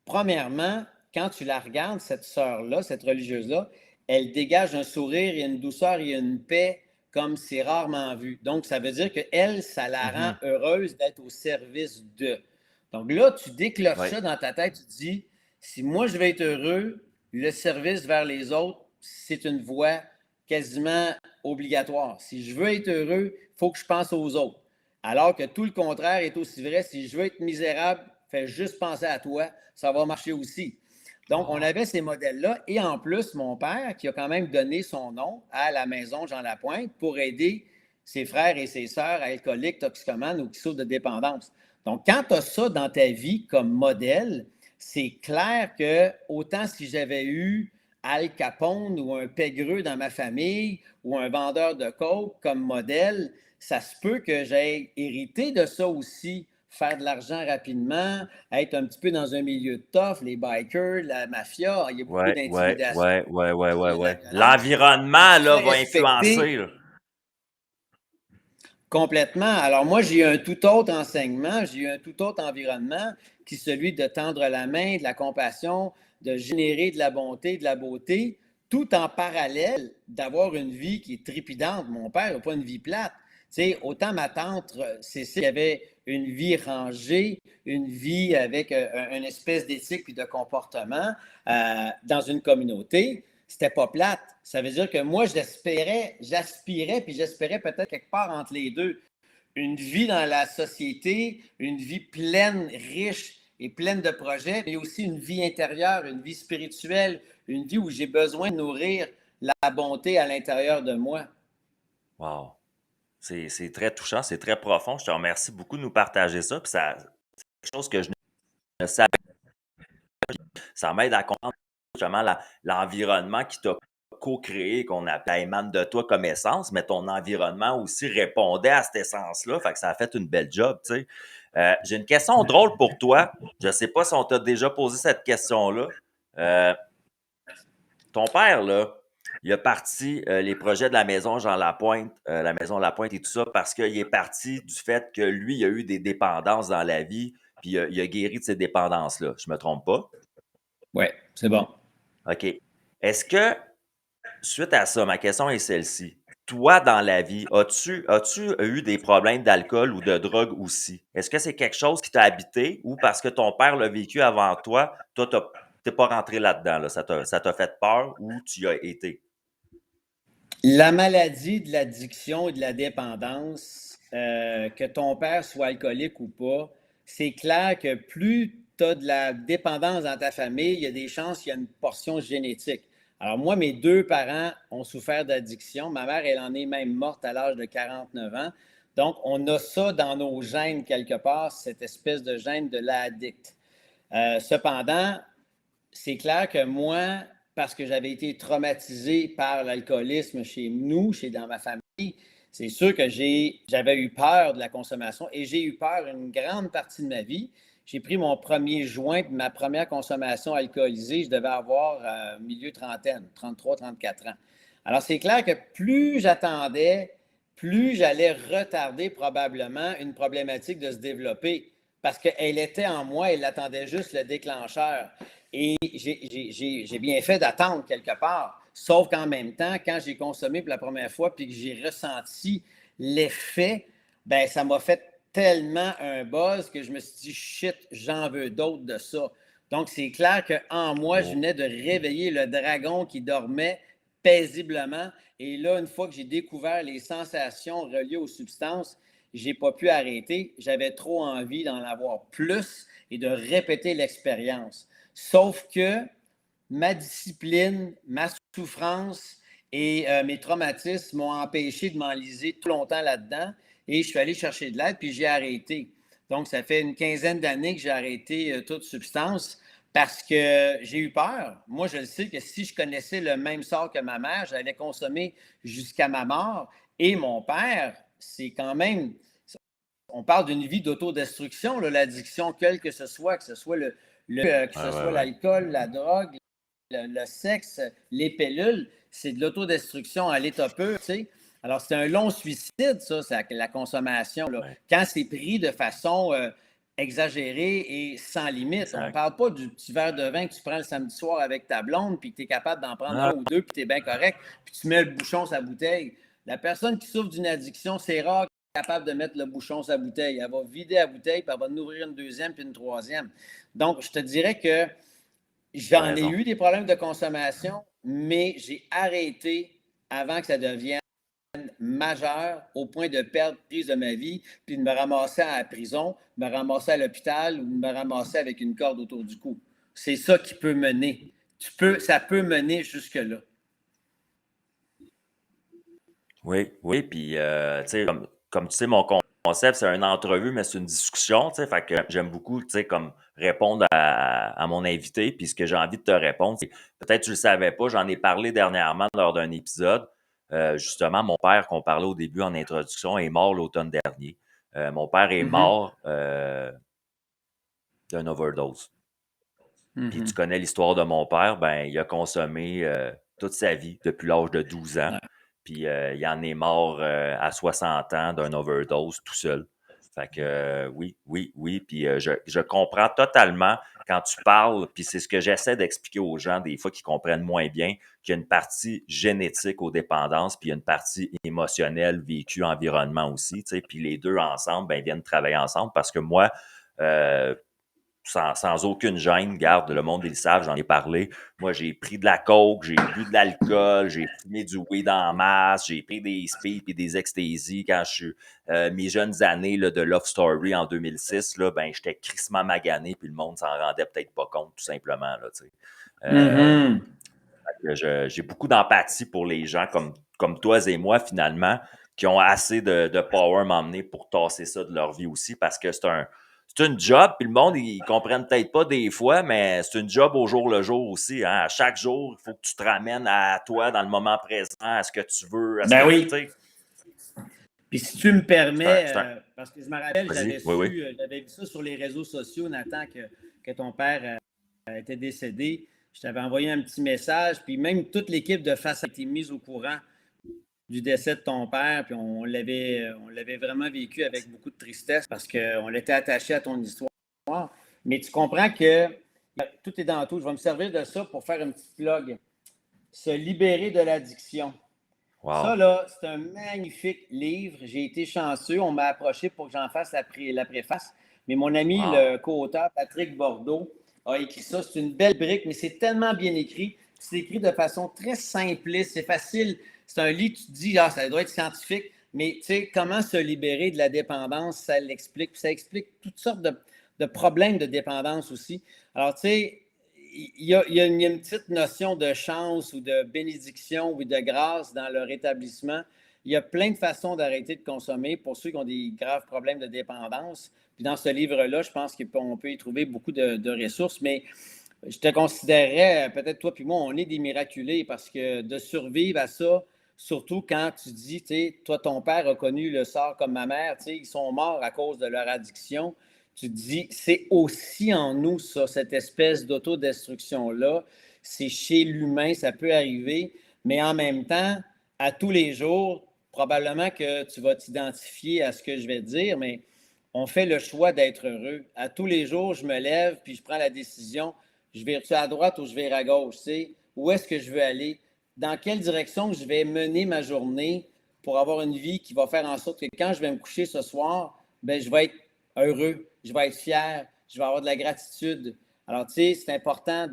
B: premièrement, quand tu la regardes, cette sœur-là, cette religieuse-là, elle dégage un sourire et une douceur et une paix comme c'est rarement vu. Donc, ça veut dire qu'elle, ça la rend
A: Mhm.
B: heureuse d'être au service d'eux. Donc là, tu déclenches
A: Oui.
B: ça dans ta tête, tu te dis, si moi je veux être heureux, le service vers les autres, c'est une voie quasiment obligatoire. Si je veux être heureux, il faut que je pense aux autres. Alors que tout le contraire est aussi vrai. Si je veux être misérable, fais juste penser à toi, ça va marcher aussi. Donc, on
A: Wow.
B: avait ces modèles-là. Et en plus, mon père, qui a quand même donné son nom à la maison Jean Lapointe pour aider ses frères et ses sœurs alcooliques, toxicomanes ou qui souffrent de dépendance. Donc, quand tu as ça dans ta vie comme modèle, c'est clair que autant si j'avais eu Al Capone ou un pégreux dans ma famille ou un vendeur de coke comme modèle, ça se peut que j'aie hérité de ça aussi, faire de l'argent rapidement, être un petit peu dans un milieu de tough, les bikers, la mafia, il y a beaucoup
A: Ouais, ouais,
B: d'intimidation,
A: ouais, ouais, ouais, ouais,
B: de la
A: ouais.
B: violence. Donc,
A: L'environnement,
B: se
A: là,
B: faire
A: va
B: respecter
A: influencer, là.
B: complètement. Alors moi, j'ai eu un tout autre enseignement, j'ai eu un tout autre environnement qui est celui de tendre la main, de la compassion, de générer de la bonté, de la beauté, tout en parallèle d'avoir une vie qui est trépidante. Mon père n'a pas une vie plate. Tu sais, autant ma tante Cécile avait une vie rangée, une vie avec une espèce d'éthique et de comportement dans une communauté, c'était pas plate. Ça veut dire que moi, j'aspirais, puis j'espérais peut-être quelque part entre les deux. Une vie dans la société, une vie pleine, riche et pleine de projets, mais aussi une vie intérieure, une vie spirituelle, une vie où j'ai besoin de nourrir la bonté à l'intérieur de moi.
A: Wow. C'est très touchant, c'est très profond. Je te remercie beaucoup de nous partager ça. Puis ça, c'est quelque chose que je ne savais pas. Ça m'aide à comprendre justement l'environnement qui t'a co-créé, qu'on appelle émane de toi comme essence, mais ton environnement aussi répondait à cette essence-là. Fait que ça a fait une belle job, tu sais. J'ai une question drôle pour toi. Je ne sais pas si on t'a déjà posé cette question-là. Euh, Ton père, là, il a parti les projets de la maison Jean Lapointe, la maison Lapointe et tout ça, parce qu'il est parti du fait que lui, il a eu des dépendances dans la vie, puis il a guéri de ces dépendances-là. Je me trompe pas?
B: Oui, c'est bon.
A: OK. Est-ce que, suite à ça, ma question est celle-ci. Toi, dans la vie, as-tu eu des problèmes d'alcool ou de drogue aussi? Est-ce que c'est quelque chose qui t'a habité ou parce que ton père l'a vécu avant toi, toi, t'es pas rentré là-dedans, là? Ça t'a fait peur ou tu y as été?
B: La maladie de l'addiction et de la dépendance, que ton père soit alcoolique ou pas, c'est clair que plus tu as de la dépendance dans ta famille, il y a des chances qu'il y a une portion génétique. Alors moi, mes deux parents ont souffert d'addiction. Ma mère, elle en est même morte à l'âge de 49 ans. Donc, on a ça dans nos gènes quelque part, cette espèce de gène de l'addict. Cependant, c'est clair que moi, parce que j'avais été traumatisé par l'alcoolisme chez nous, dans ma famille, c'est sûr que j'avais eu peur de la consommation et j'ai eu peur une grande partie de ma vie. J'ai pris mon premier joint, ma première consommation alcoolisée, je devais avoir milieu trentaine, 33, 34 ans. Alors, c'est clair que plus j'attendais, plus j'allais retarder probablement une problématique de se développer parce qu'elle était en moi, elle attendait juste le déclencheur. Et j'ai bien fait d'attendre quelque part. Sauf qu'en même temps, quand j'ai consommé pour la première fois puis que j'ai ressenti l'effet, ben ça m'a fait tellement un buzz que je me suis dit, shit, j'en veux d'autres de ça. Donc, c'est clair qu'en moi, je
A: Oh.
B: venais de réveiller le dragon qui dormait paisiblement. Et là, une fois que j'ai découvert les sensations reliées aux substances, j'ai pas pu arrêter. J'avais trop envie d'en avoir plus et de répéter l'expérience. Sauf que ma discipline, ma souffrance Et mes traumatismes m'ont empêché de m'enliser tout longtemps là-dedans. Et je suis allé chercher de l'aide, puis j'ai arrêté. Donc, ça fait une quinzaine d'années que j'ai arrêté toute substance parce que j'ai eu peur. Moi, je le sais que si je connaissais le même sort que ma mère, j'allais consommer jusqu'à ma mort. Et mon père, c'est quand même... On parle d'une vie d'autodestruction, l'addiction, quelle que ce soit que ce soit l'alcool, la drogue, le sexe, les pilules, c'est de l'autodestruction à l'état pur, tu sais. Alors, c'est un long suicide, ça, la consommation, là,
A: Ouais.
B: quand c'est pris de façon exagérée et sans limite.
A: Exact.
B: On ne parle pas du petit verre de vin que tu prends le samedi soir avec ta blonde, puis que tu es capable d'en prendre un ou deux, puis tu es bien correct, puis tu mets le bouchon sur la bouteille. La personne qui souffre d'une addiction, c'est rare qu'elle est capable de mettre le bouchon sur la bouteille. Elle va vider la bouteille, puis elle va en ouvrir une deuxième, puis une troisième. Donc, je te dirais que j'en ai eu des problèmes de consommation, mais j'ai arrêté avant que ça devienne majeur au point de perdre prise de ma vie, puis de me ramasser à la prison, me ramasser à l'hôpital ou me ramasser avec une corde autour du cou. C'est ça qui peut mener. Ça peut mener jusque-là.
A: Oui, oui, puis tu sais, comme tu sais, mon concept, c'est une entrevue, mais c'est une discussion, tu sais, fait que j'aime beaucoup, tu sais, comme répondre à mon invité, puis ce que j'ai envie de te répondre, c'est peut-être tu le savais pas, j'en ai parlé dernièrement lors d'un épisode, justement, mon père, qu'on parlait au début en introduction, est mort l'automne dernier. Mon père est mort d'une overdose. Puis tu connais l'histoire de mon père, ben il a consommé toute sa vie depuis l'âge de 12 ans. Puis il en est mort à 60 ans d'un overdose tout seul. Fait que oui, oui, oui. Puis je comprends totalement quand tu parles, puis c'est ce que j'essaie d'expliquer aux gens des fois qui comprennent moins bien, qu'il y a une partie génétique aux dépendances, puis il y a une partie émotionnelle, vécue, environnement aussi. Tu sais, puis les deux ensemble, ben, viennent travailler ensemble parce que moi, sans aucune gêne, garde, le monde, ils le savent, j'en ai parlé. Moi, j'ai pris de la coke, j'ai bu de l'alcool, j'ai fumé du weed en masse, j'ai pris des speed et des ecstasy quand je suis mes jeunes années là, de Love Story en 2006, là, ben, j'étais crissement magané, puis le monde s'en rendait peut-être pas compte, tout simplement. Là, tu sais. J'ai beaucoup d'empathie pour les gens comme toi et moi, finalement, qui ont assez de power m'emmener pour tasser ça de leur vie aussi, parce que c'est une job, puis le monde, ils comprennent peut-être pas des fois, mais c'est une job au jour le jour aussi. Hein. À chaque jour, il faut que tu te ramènes à toi dans le moment présent, à ce que tu veux, à ce
B: Ben
A: que tu
B: oui.
A: sais.
B: Puis si tu me permets,
A: C'est un...
B: parce que je me rappelle,
A: Vas-y, oui, oui.
B: j'avais vu ça sur les réseaux sociaux, Nathan, que ton père était décédé. Je t'avais envoyé un petit message, puis même toute l'équipe de Face a été mise au courant du décès de ton père, puis on l'avait vraiment vécu avec beaucoup de tristesse parce qu'on était attaché à ton histoire. Mais tu comprends que tout est dans tout. Je vais me servir de ça pour faire une petite plug. Se libérer de l'addiction. Ça,
A: Wow.
B: là, c'est un magnifique livre. J'ai été chanceux. On m'a approché pour que j'en fasse la préface. Mais mon ami,
A: Wow.
B: le co-auteur, Patrick Bordeaux, a écrit ça. C'est une belle brique, mais c'est tellement bien écrit. C'est écrit de façon très simpliste. C'est facile. C'est un livre, tu te dis, ah, ça doit être scientifique. Mais tu sais, comment se libérer de la dépendance, ça l'explique. Puis ça explique toutes sortes de problèmes de dépendance aussi. Alors, tu sais, il y a une petite notion de chance ou de bénédiction ou de grâce dans le rétablissement. Il y a plein de façons d'arrêter de consommer pour ceux qui ont des graves problèmes de dépendance. Puis dans ce livre-là, je pense qu'on peut y trouver beaucoup de ressources, mais je te considérerais, peut-être toi puis moi, on est des miraculés parce que de survivre à ça, surtout quand tu dis, tu sais, toi, ton père a connu le sort comme ma mère, tu sais, ils sont morts à cause de leur addiction. Tu te dis, c'est aussi en nous, ça, cette espèce d'autodestruction-là. C'est chez l'humain, ça peut arriver, mais en même temps, à tous les jours, probablement que tu vas t'identifier à ce que je vais te dire, mais on fait le choix d'être heureux. À tous les jours, je me lève puis je prends la décision, je vais-tu à droite ou je vais à gauche, tu sais? Où est-ce que je veux aller? Dans quelle direction je vais mener ma journée pour avoir une vie qui va faire en sorte que quand je vais me coucher ce soir, ben, je vais être heureux, je vais être fier, je vais avoir de la gratitude. Alors, tu sais, c'est important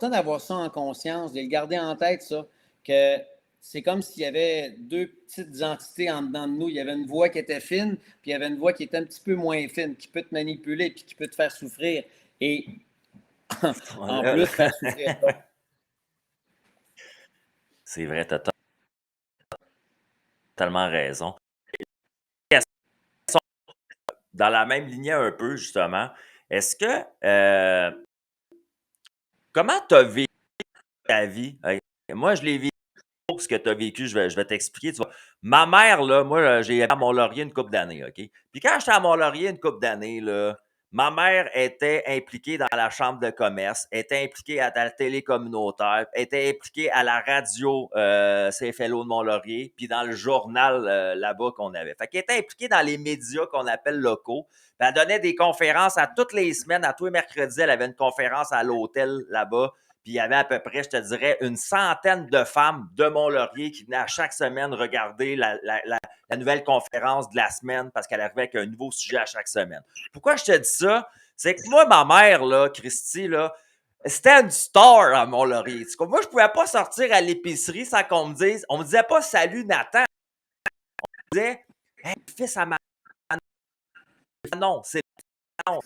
B: d'avoir ça en conscience, de le garder en tête, ça, que c'est comme s'il y avait deux petites entités en dedans de nous. Il y avait une voix qui était fine, puis il y avait une voix qui était un petit peu moins fine, qui peut te manipuler, puis qui peut te faire souffrir. Et en plus, faire souffrir d'autres.
A: C'est vrai, tu as totalement raison. Dans la même lignée un peu, justement, est-ce que, comment tu as vécu ta vie? Moi, je l'ai vécu, ce que tu as vécu, je vais t'expliquer. Tu vois. Ma mère, là, moi, j'ai été à Mont-Laurier une couple d'années, OK? Puis quand j'étais à Mont-Laurier une couple d'années, là, ma mère était impliquée dans la chambre de commerce, était impliquée à la télé communautaire, était impliquée à la radio CFLO de Mont-Laurier, puis dans le journal là-bas qu'on avait. Fait qu'elle était impliquée dans les médias qu'on appelle locaux. Puis elle donnait des conférences à toutes les semaines, à tous les mercredis, elle avait une conférence à l'hôtel là-bas. Puis il y avait à peu près, je te dirais, une centaine de femmes de Mont-Laurier qui venaient à chaque semaine regarder la nouvelle conférence de la semaine parce qu'elle arrivait avec un nouveau sujet à chaque semaine. Pourquoi je te dis ça? C'est que moi, ma mère, là, Christy, là, c'était une star à Mont-Laurier. Moi, je ne pouvais pas sortir à l'épicerie sans qu'on me dise. On me disait pas salut Nathan. On me disait hey, le fils à Manon. C'est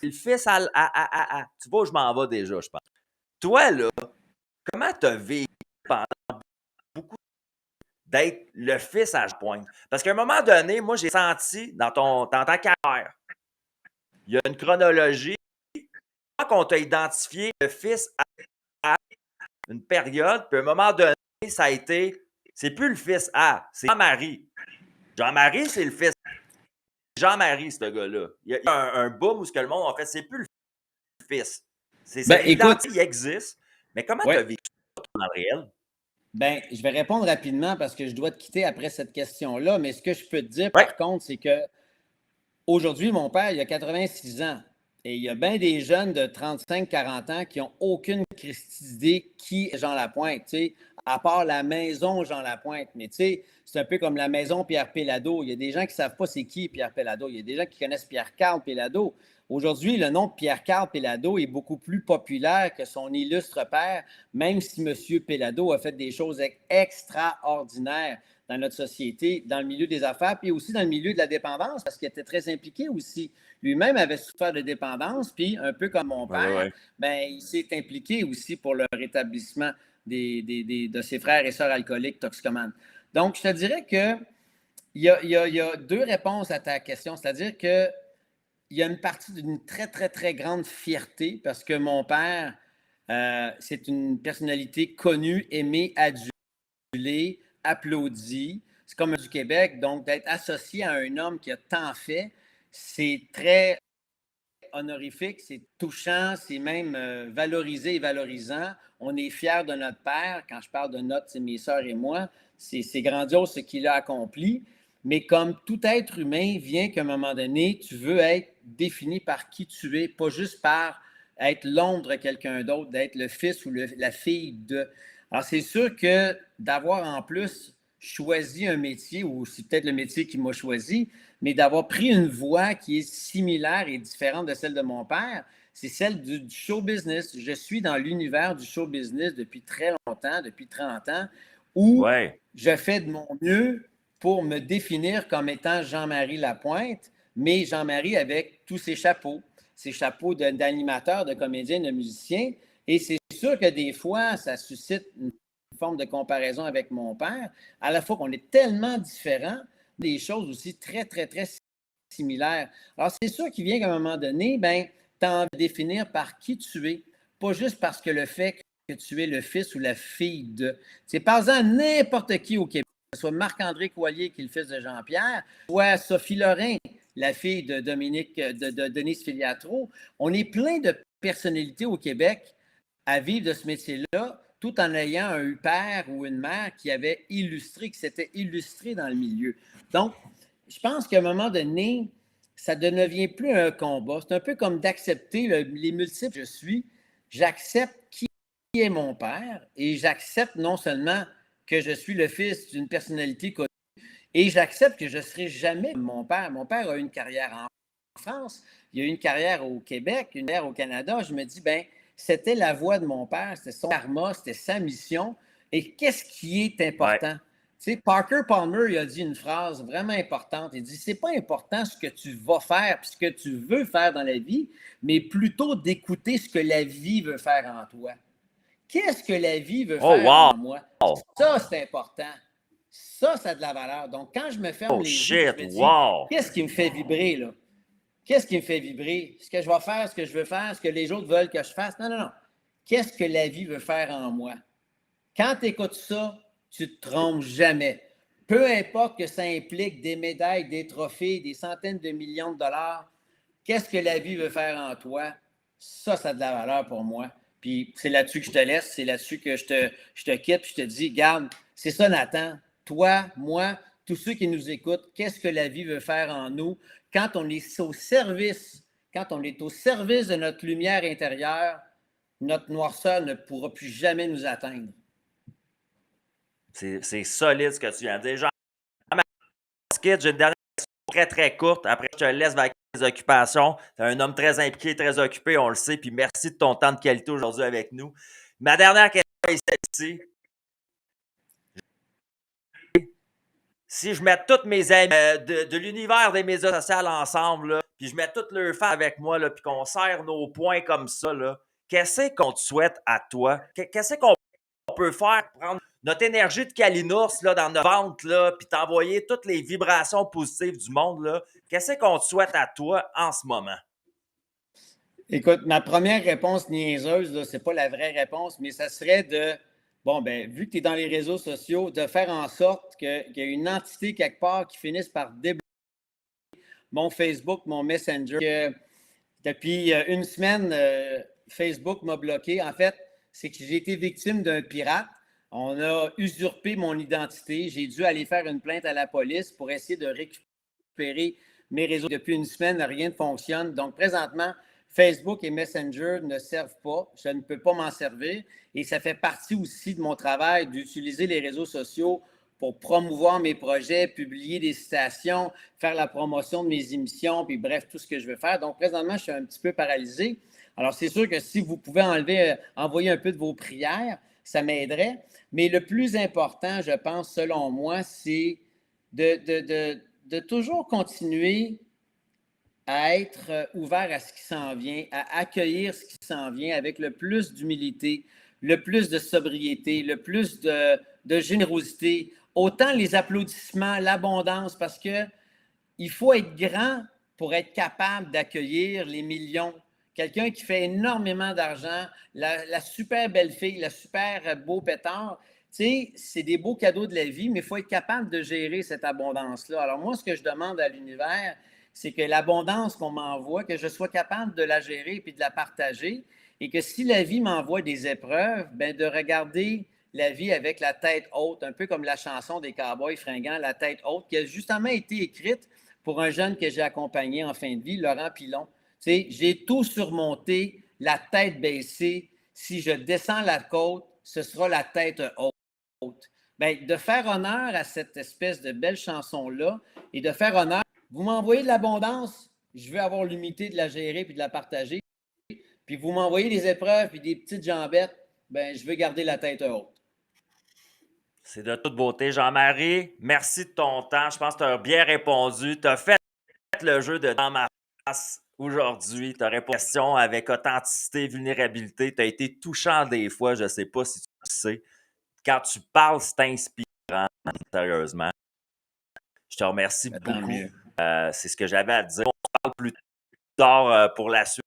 A: le fils à. Tu vois où je m'en vais déjà, je pense. Toi, là, comment tu as vécu pendant beaucoup d'être le fils à Pointe? Parce qu'à un moment donné, moi, j'ai senti dans ta carrière, il y a une chronologie. Quand on t'a identifié le fils à une période, puis à un moment donné, ça a été, c'est plus le fils à, c'est Jean-Marie. Jean-Marie, c'est le fils. Jean-Marie, ce gars-là. Il y a un boom où ce que le monde, en fait, c'est plus le fils. C'est
B: Ben,
A: cette
B: écoute,
A: identité, il existe. Mais comment tu as
B: ouais,
A: vécu ça dans le réel?
B: ben, je vais répondre rapidement parce que je dois te quitter après cette question-là. Mais ce que je peux te dire,
A: Oui.
B: par contre, c'est que aujourd'hui, mon père, il a 86 ans. Et il y a bien des jeunes de 35-40 ans qui n'ont aucune idée qui est Jean Lapointe, tu sais, à part la maison Jean Lapointe. Mais tu sais, c'est un peu comme la maison Pierre Péladeau. Il y a des gens qui ne savent pas c'est qui Pierre Péladeau. Il y a des gens qui connaissent Pierre-Carl Péladeau. Aujourd'hui, le nom de Pierre-Carl Péladeau est beaucoup plus populaire que son illustre père, même si M. Péladeau a fait des choses extraordinaires dans notre société, dans le milieu des affaires, puis aussi dans le milieu de la dépendance, parce qu'il était très impliqué aussi. Lui-même avait souffert de dépendance, puis un peu comme mon
A: Oui, oui,
B: père,
A: oui.
B: ben, il s'est impliqué aussi pour le rétablissement de ses frères et sœurs alcooliques toxicomanes. Donc, je te dirais que il y a deux réponses à ta question, c'est-à-dire que il y a une partie d'une très, très, très grande fierté parce que mon père, c'est une personnalité connue, aimée, adulée, applaudie. C'est comme du Québec, donc d'être associé à un homme qui a tant fait, c'est très honorifique, c'est touchant, c'est même valorisé et valorisant. On est fiers de notre père. Quand je parle de notre, c'est mes sœurs et moi. C'est grandiose ce qu'il a accompli. Mais comme tout être humain vient qu'à un moment donné, tu veux être défini par qui tu es, pas juste par être l'ombre de quelqu'un d'autre, d'être le fils ou la fille de. Alors, c'est sûr que d'avoir en plus choisi un métier, ou c'est peut-être le métier qui m'a choisi, mais d'avoir pris une voie qui est similaire et différente de celle de mon père, c'est celle du show business. Je suis dans l'univers du show business depuis très longtemps, depuis 30 ans, où
A: Ouais.
B: je fais de mon mieux pour me définir comme étant Jean-Marie Lapointe, mais Jean-Marie avec tous ses chapeaux d'animateur, de comédien, de musicien. Et c'est sûr que des fois, ça suscite une forme de comparaison avec mon père, à la fois qu'on est tellement différents, des choses aussi très, très, très similaires. Alors, c'est sûr qu'il vient qu'à un moment donné, ben, tu as envie de définir par qui tu es, pas juste parce que le fait que tu es le fils ou la fille de. C'est par exemple n'importe qui au Québec, que ce soit Marc-André Coillier qui est le fils de Jean-Pierre, soit Sophie Lorrain, la fille de Denise Filiatro. On est plein de personnalités au Québec à vivre de ce métier-là, tout en ayant un père ou une mère qui avait illustré, qui s'était illustré dans le milieu. Donc, je pense qu'à un moment donné, ça ne devient plus un combat. C'est un peu comme d'accepter les multiples je suis. J'accepte qui est mon père et j'accepte non seulement que je suis le fils d'une personnalité connue, et j'accepte que je ne serai jamais comme mon père. Mon père a eu une carrière en France, il a eu une carrière au Québec, une carrière au Canada. Je me dis, ben, c'était la voie de mon père, c'était son karma, c'était sa mission. Et qu'est-ce qui est
A: Ouais.
B: important? Tu sais, Parker Palmer, il a dit une phrase vraiment importante. Il dit, c'est pas important ce que tu vas faire, ce que tu veux faire dans la vie, mais plutôt d'écouter ce que la vie veut faire en toi. Qu'est-ce que la vie veut
A: Oh,
B: faire
A: wow!
B: en moi? Ça, c'est important. Ça a de la valeur. Donc, quand je me ferme
A: Oh,
B: les yeux et
A: shit!
B: je me dis,
A: Wow!
B: qu'est-ce qui me fait vibrer, là? Qu'est-ce qui me fait vibrer? Ce que je vais faire, ce que je veux faire, ce que les autres veulent que je fasse? Non, non, non. Qu'est-ce que la vie veut faire en moi? Quand tu écoutes ça, tu ne te trompes jamais. Peu importe que ça implique des médailles, des trophées, des centaines de millions de dollars, qu'est-ce que la vie veut faire en toi? Ça a de la valeur pour moi. Puis c'est là-dessus que je te laisse, c'est là-dessus que je te quitte, puis je te dis, garde, c'est ça, Nathan. Toi, moi, tous ceux qui nous écoutent, qu'est-ce que la vie veut faire en nous quand on est au service, quand on est au service de notre lumière intérieure, notre noirceur ne pourra plus jamais nous atteindre.
A: C'est solide ce que tu viens de dire. J'ai une dernière question très, très courte. Après, je te laisse vers les occupations. Tu es un homme très impliqué, très occupé, on le sait. Puis merci de ton temps de qualité aujourd'hui avec nous. Ma dernière question est celle-ci. Si je mets toutes mes amis de l'univers des médias sociaux ensemble, là, puis je mets toutes leurs fans avec moi, là, puis qu'on serre nos points comme ça, là, qu'est-ce qu'on te souhaite à toi? Qu'est-ce qu'on peut faire pour prendre notre énergie de Kalinours là, dans notre ventre, là, puis t'envoyer toutes les vibrations positives du monde? Là? Qu'est-ce qu'on te souhaite à toi en ce moment?
B: Écoute, ma première réponse niaiseuse, ce n'est pas la vraie réponse, mais ça serait de, bon, ben, vu que tu es dans les réseaux sociaux, de faire en sorte qu'il y ait une entité quelque part qui finisse par débloquer mon Facebook, mon Messenger. Depuis une semaine, Facebook m'a bloqué. En fait, c'est que j'ai été victime d'un pirate. On a usurpé mon identité. J'ai dû aller faire une plainte à la police pour essayer de récupérer mes réseaux. Depuis une semaine, rien ne fonctionne. Donc, présentement, Facebook et Messenger ne servent pas. Je ne peux pas m'en servir. Et ça fait partie aussi de mon travail d'utiliser les réseaux sociaux pour promouvoir mes projets, publier des citations, faire la promotion de mes émissions, puis bref, tout ce que je veux faire. Donc, présentement, je suis un petit peu paralysé. Alors, c'est sûr que si vous pouvez envoyer un peu de vos prières, ça m'aiderait. Mais le plus important, je pense, selon moi, c'est de toujours continuer à être ouvert à ce qui s'en vient, à accueillir ce qui s'en vient avec le plus d'humilité, le plus de sobriété, le plus de générosité, autant les applaudissements, l'abondance, parce que il faut être grand pour être capable d'accueillir les millions. Quelqu'un qui fait énormément d'argent, la super belle fille, le super beau pétard, tu sais, c'est des beaux cadeaux de la vie, mais il faut être capable de gérer cette abondance-là. Alors moi, ce que je demande à l'univers, c'est que l'abondance qu'on m'envoie, que je sois capable de la gérer et de la partager, et que si la vie m'envoie des épreuves, bien, de regarder la vie avec la tête haute, un peu comme la chanson des Cowboys fringants, la tête haute, qui a justement été écrite pour un jeune que j'ai accompagné en fin de vie, Laurent Pilon. Tu sais, j'ai tout surmonté, la tête baissée. Si je descends la côte, ce sera la tête haute. Bien, de faire honneur à cette espèce de belle chanson-là et de faire honneur, vous m'envoyez de l'abondance, je veux avoir l'humilité de la gérer puis de la partager. Puis vous m'envoyez des épreuves puis des petites jambettes, ben je veux garder la tête haute.
A: C'est de toute beauté. Jean-Marie, merci de ton temps. Je pense que tu as bien répondu. Tu as fait le jeu de dans ma face aujourd'hui. Tu as répondu aux questions avec authenticité, vulnérabilité. Tu as été touchant des fois. Je ne sais pas si tu le sais. Quand tu parles, c'est inspirant, sérieusement. Je te remercie
B: Ben, tant
A: beaucoup.
B: mieux.
A: C'est ce que j'avais à te dire. On parle plus tard pour la suite.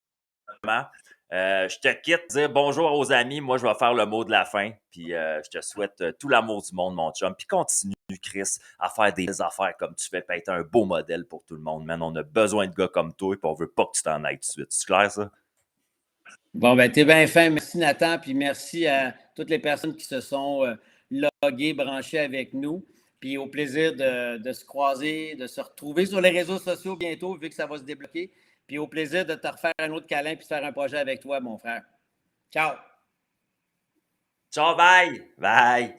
A: Je te quitte, dire bonjour aux amis. Moi, je vais faire le mot de la fin. Puis je te souhaite tout l'amour du monde, mon chum. Puis continue, Chris, à faire des affaires comme tu fais. Puis être un beau modèle pour tout le monde, man. On a besoin de gars comme toi. Puis on veut pas que tu t'en ailles tout de suite. C'est clair, ça?
B: Bon, ben, t'es bien fin. Merci, Nathan. Puis merci à toutes les personnes qui se sont loguées, branchées avec nous. Puis au plaisir de se croiser, de se retrouver sur les réseaux sociaux bientôt, vu que ça va se débloquer. Puis au plaisir de te refaire un autre câlin puis de faire un projet avec toi, mon frère. Ciao!
A: Ciao, bye! Bye!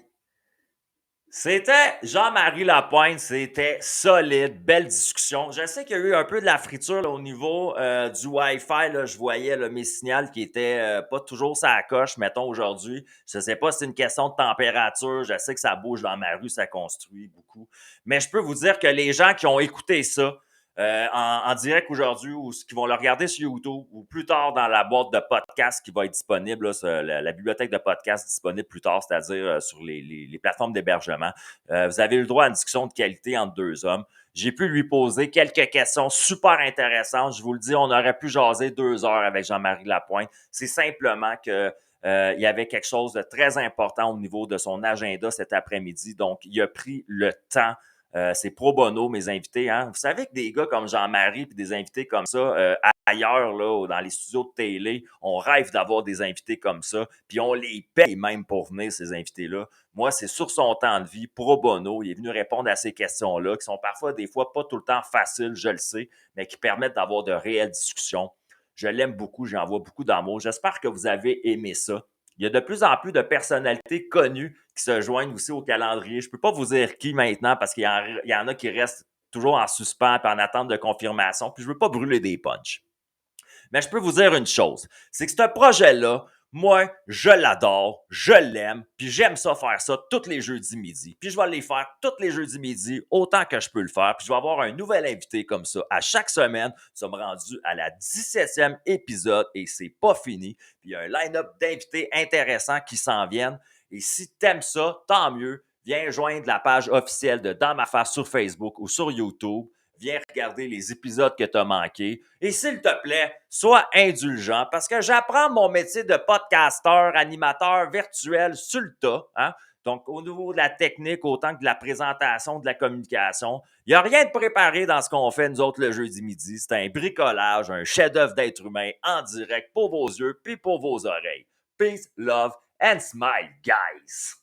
A: C'était Jean-Marie Lapointe, c'était solide, belle discussion. Je sais qu'il y a eu un peu de la friture là, au niveau du Wi-Fi. Là, je voyais là, mes signaux qui étaient pas toujours ça à coche, mettons aujourd'hui. Je ne sais pas si c'est une question de température. Je sais que ça bouge dans ma rue, ça construit beaucoup. Mais je peux vous dire que les gens qui ont écouté ça, en direct aujourd'hui ou qui vont le regarder sur YouTube ou plus tard dans la boîte de podcast qui va être disponible, là, la bibliothèque de podcast disponible plus tard, c'est-à-dire sur les plateformes d'hébergement. Vous avez eu le droit à une discussion de qualité entre deux hommes. J'ai pu lui poser quelques questions super intéressantes. Je vous le dis, on aurait pu jaser 2 heures avec Jean-Marie Lapointe. C'est simplement que il y avait quelque chose de très important au niveau de son agenda cet après-midi. Donc, il a pris le temps. C'est pro bono, mes invités. Hein? Vous savez que des gars comme Jean-Marie et des invités comme ça, ailleurs, là, dans les studios de télé, on rêve d'avoir des invités comme ça. Puis on les paye même pour venir, ces invités-là. Moi, c'est sur son temps de vie, pro bono. Il est venu répondre à ces questions-là, qui sont parfois, des fois, pas tout le temps faciles, je le sais, mais qui permettent d'avoir de réelles discussions. Je l'aime beaucoup, j'en vois beaucoup d'amour. J'espère que vous avez aimé ça. Il y a de plus en plus de personnalités connues qui se joignent aussi au calendrier. Je ne peux pas vous dire qui maintenant parce qu'il y en a qui restent toujours en suspens et en attente de confirmation. Puis je ne veux pas brûler des punchs. Mais je peux vous dire une chose, c'est que ce projet-là, moi, je l'adore, je l'aime, puis j'aime ça faire ça tous les jeudis midi. Puis je vais les faire tous les jeudis midi autant que je peux le faire. Puis je vais avoir un nouvel invité comme ça à chaque semaine. Nous sommes rendus à la 17e épisode et c'est pas fini. Puis il y a un line-up d'invités intéressants qui s'en viennent. Et si t'aimes ça, tant mieux. Viens joindre la page officielle de Dans ma face sur Facebook ou sur YouTube. Viens regarder les épisodes que tu as manqués. Et s'il te plaît, sois indulgent parce que j'apprends mon métier de podcasteur, animateur virtuel sur le tas. Hein? Donc, au niveau de la technique, autant que de la présentation, de la communication, il n'y a rien de préparé dans ce qu'on fait, nous autres, le jeudi midi. C'est un bricolage, un chef-d'œuvre d'être humain en direct pour vos yeux puis pour vos oreilles. Peace, love and smile, guys!